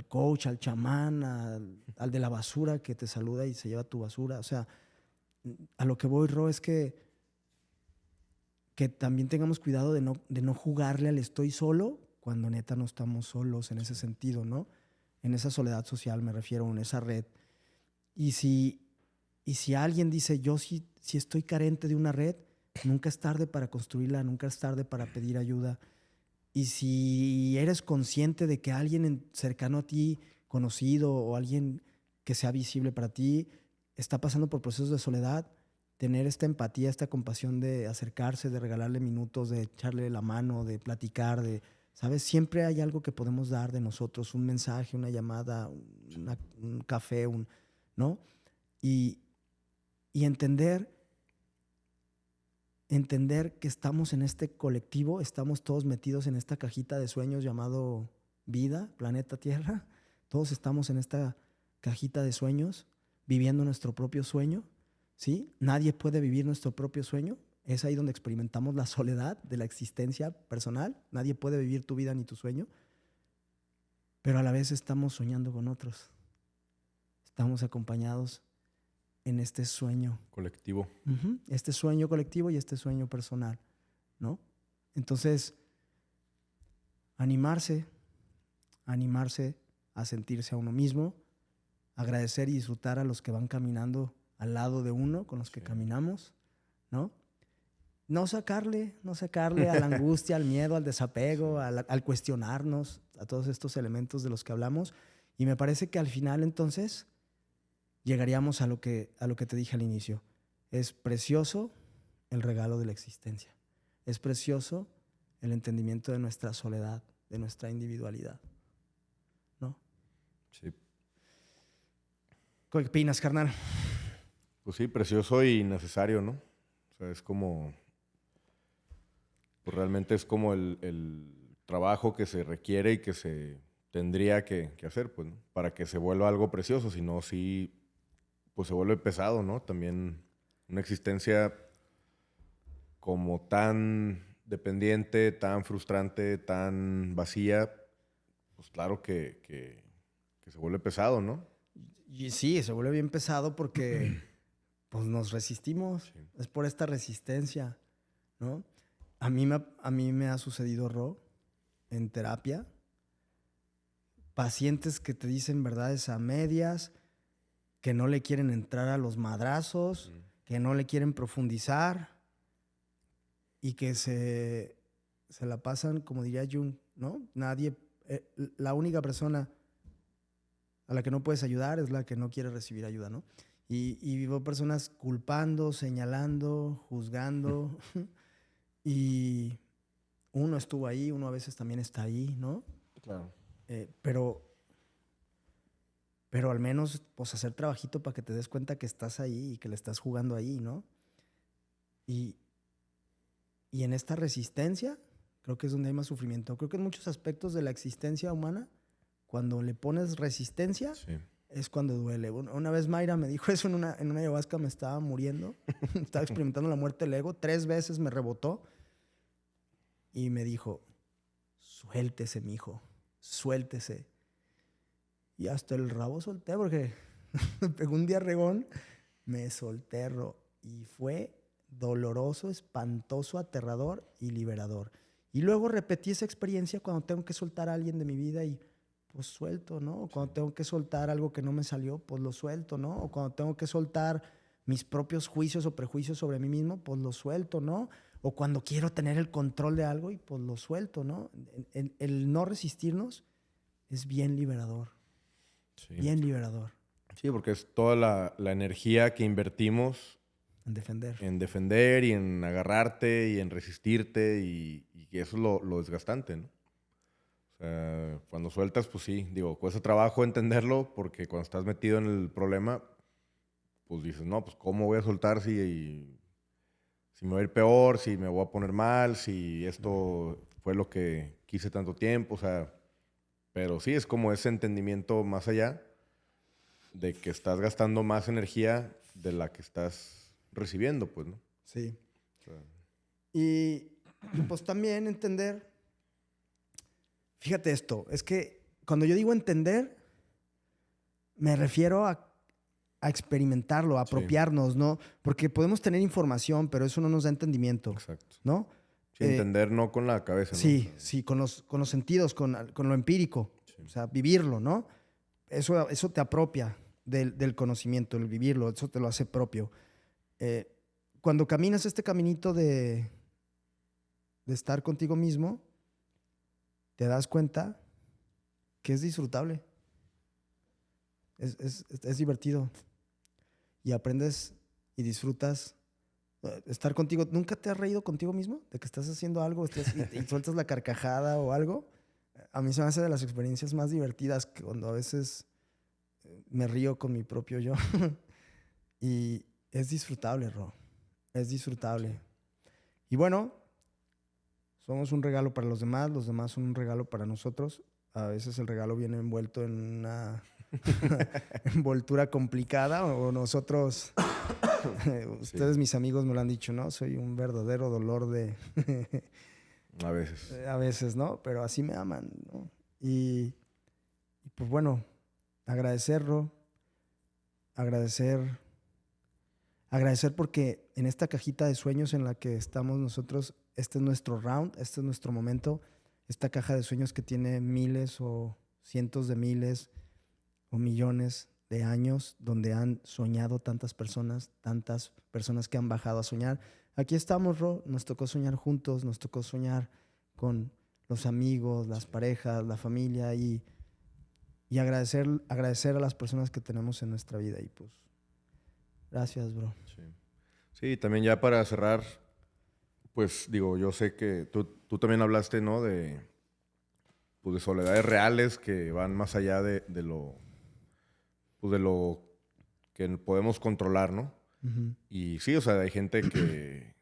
coach, al chamán, al de la basura que te saluda y se lleva tu basura. O sea, a lo que voy, Ro, es que también tengamos cuidado de no jugarle al estoy solo cuando neta no estamos solos en ese sentido, ¿no? En esa soledad social me refiero, en esa red. Y si alguien dice, yo sí estoy carente de una red, nunca es tarde para construirla, nunca es tarde para pedir ayuda. Y si eres consciente de que alguien cercano a ti, conocido o alguien que sea visible para ti, está pasando por procesos de soledad, tener esta empatía, esta compasión de acercarse, de regalarle minutos, de echarle la mano, de platicar, ¿sabes? Siempre hay algo que podemos dar de nosotros, un mensaje, una llamada, un café, ¿no? Y entender que estamos en este colectivo, estamos todos metidos en esta cajita de sueños llamado vida, planeta Tierra. Todos estamos en esta cajita de sueños, viviendo nuestro propio sueño, ¿sí? Nadie puede vivir nuestro propio sueño. Es ahí donde experimentamos la soledad de la existencia personal. Nadie puede vivir tu vida ni tu sueño. Pero a la vez estamos soñando con otros. Estamos acompañados en este sueño colectivo. Este sueño colectivo y este sueño personal, ¿no? Entonces, animarse a sentirse a uno mismo, agradecer y disfrutar a los que van caminando al lado de uno, con los que caminamos, ¿no? No sacarle a la angustia, al miedo, al desapego, al cuestionarnos, a todos estos elementos de los que hablamos. Y me parece que al final, entonces, llegaríamos a lo que te dije al inicio. Es precioso el regalo de la existencia. Es precioso el entendimiento de nuestra soledad, de nuestra individualidad, ¿no? Sí. ¿Qué opinas, carnal? Pues sí, precioso y necesario, ¿no? O sea, es como pues realmente es como el trabajo que se requiere y que se tendría que hacer, pues, ¿no? Para que se vuelva algo precioso, si no, sí, pues se vuelve pesado, ¿no? También una existencia como tan dependiente, tan frustrante, tan vacía, pues claro que se vuelve pesado, ¿no? Y sí, se vuelve bien pesado porque pues nos resistimos. Sí. Es por esta resistencia, ¿no? A mí me ha sucedido, Ro, en terapia, pacientes que te dicen verdades a medias, que no le quieren entrar a los madrazos, que no le quieren profundizar y que se la pasan, como diría Jung, ¿no? Nadie, la única persona a la que no puedes ayudar es la que no quiere recibir ayuda, ¿no? Y vivo personas culpando, señalando, juzgando. Y uno estuvo ahí, uno a veces también está ahí, ¿no? Claro. Pero al menos pues hacer trabajito para que te des cuenta que estás ahí y que le estás jugando ahí, ¿no? Y, y en esta resistencia creo que es donde hay más sufrimiento. Creo que en muchos aspectos de la existencia humana, cuando le pones resistencia, Sí. es cuando duele. Una vez Mayra me dijo eso en una ayahuasca, me estaba muriendo, estaba experimentando la muerte del ego, 3 veces me rebotó y me dijo, suéltese, mijo, suéltese. Y hasta el rabo solté porque me pegó un diarregón, me solté, y fue doloroso, espantoso, aterrador y liberador. Y luego repetí esa experiencia cuando tengo que soltar a alguien de mi vida y pues suelto, ¿no? O cuando tengo que soltar algo que no me salió, pues lo suelto, ¿no? O cuando tengo que soltar mis propios juicios o prejuicios sobre mí mismo, pues lo suelto, ¿no? O cuando quiero tener el control de algo y pues lo suelto, ¿no? El no resistirnos es bien liberador. Sí. Bien liberador. Sí, porque es toda la energía que invertimos En defender. en defender y en agarrarte y en resistirte y que eso es lo desgastante, ¿no? O sea, cuando sueltas, pues sí, digo, cuesta trabajo entenderlo porque cuando estás metido en el problema, pues dices, no, pues ¿cómo voy a soltar si me va a ir peor, si me voy a poner mal, si esto fue lo que quise tanto tiempo? O sea, pero sí, es como ese entendimiento más allá de que estás gastando más energía de la que estás recibiendo, pues, ¿no? Sí. O sea, Y pues también entender, fíjate esto, es que cuando yo digo entender, me refiero a experimentarlo, a sí, apropiarnos, ¿no? Porque podemos tener información, pero eso no nos da entendimiento, exacto. ¿no? Sí, entender no con la cabeza, ¿no? O Sí, sea, sí, con los sentidos, con lo empírico, sí. o sea, vivirlo, ¿no? Eso te apropia del conocimiento, el vivirlo, eso te lo hace propio. Cuando caminas este caminito de estar contigo mismo, te das cuenta que es disfrutable, es divertido y aprendes y disfrutas estar contigo. ¿Nunca te has reído contigo mismo de que estás haciendo algo y sueltas la carcajada o algo? A mí se me hace de las experiencias más divertidas que cuando a veces me río con mi propio yo. Y es disfrutable, Ro. Es disfrutable. Sí. Y bueno, somos un regalo para los demás son un regalo para nosotros. A veces el regalo viene envuelto en una envoltura complicada o nosotros, ustedes mis amigos me lo han dicho, ¿no? Soy un verdadero dolor de... A veces. a veces, ¿no? Pero así me aman, ¿no? Y pues bueno, agradecerlo, agradecer porque en esta cajita de sueños en la que estamos nosotros, este es nuestro round, este es nuestro momento, esta caja de sueños que tiene miles o cientos de miles o millones de años donde han soñado tantas personas que han bajado a soñar. Aquí estamos, Ro, nos tocó soñar juntos, nos tocó soñar con los amigos, las parejas, la familia y agradecer a las personas que tenemos en nuestra vida y pues gracias, bro. Sí. Sí, también ya para cerrar, pues digo, yo sé que tú también hablaste, ¿no? Pues, de soledades reales que van más allá de lo que podemos controlar, ¿no? Uh-huh. Y sí, o sea, hay gente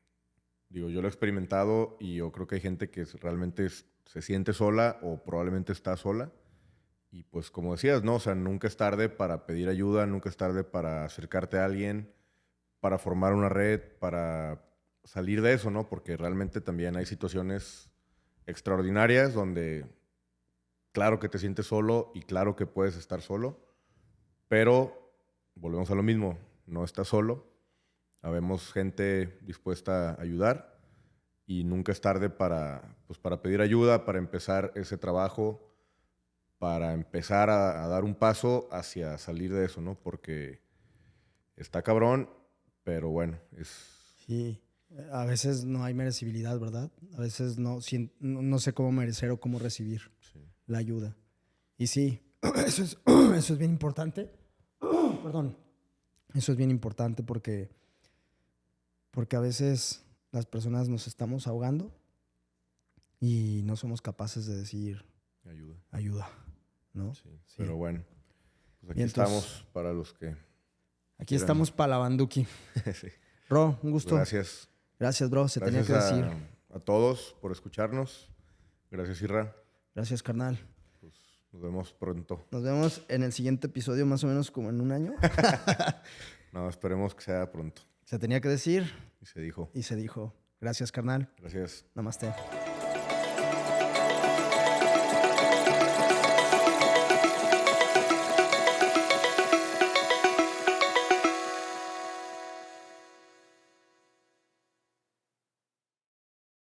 Digo, yo lo he experimentado y yo creo que hay gente que realmente se siente sola o probablemente está sola. Y pues como decías, ¿no? O sea, nunca es tarde para pedir ayuda, nunca es tarde para acercarte a alguien, para formar una red, para salir de eso, ¿no? Porque realmente también hay situaciones extraordinarias donde claro que te sientes solo y claro que puedes estar solo, pero volvemos a lo mismo, no estás solo, habemos gente dispuesta a ayudar y nunca es tarde pues para pedir ayuda, para empezar ese trabajo, para empezar a dar un paso hacia salir de eso, ¿no? Porque está cabrón, pero bueno, Sí, a veces no hay merecibilidad, ¿verdad? A veces no sé cómo merecer o cómo recibir sí. la ayuda. Y sí, eso es bien importante. Perdón. Eso es bien importante porque a veces las personas nos estamos ahogando y no somos capaces de decir ayuda, ¿no? Sí. Pero bueno, pues aquí Y entonces, estamos para los que aquí quieran. estamos para la Banduki. Sí. Bro, un gusto. Gracias. Gracias, bro. Se tenía Gracias que decir. a todos por escucharnos. Gracias, Irra. Gracias, carnal. Pues nos vemos pronto. Nos vemos en el siguiente episodio, más o menos como en un año. No, esperemos que sea pronto. Se tenía que decir Y se dijo. y se dijo. Gracias, carnal. Gracias. Namaste.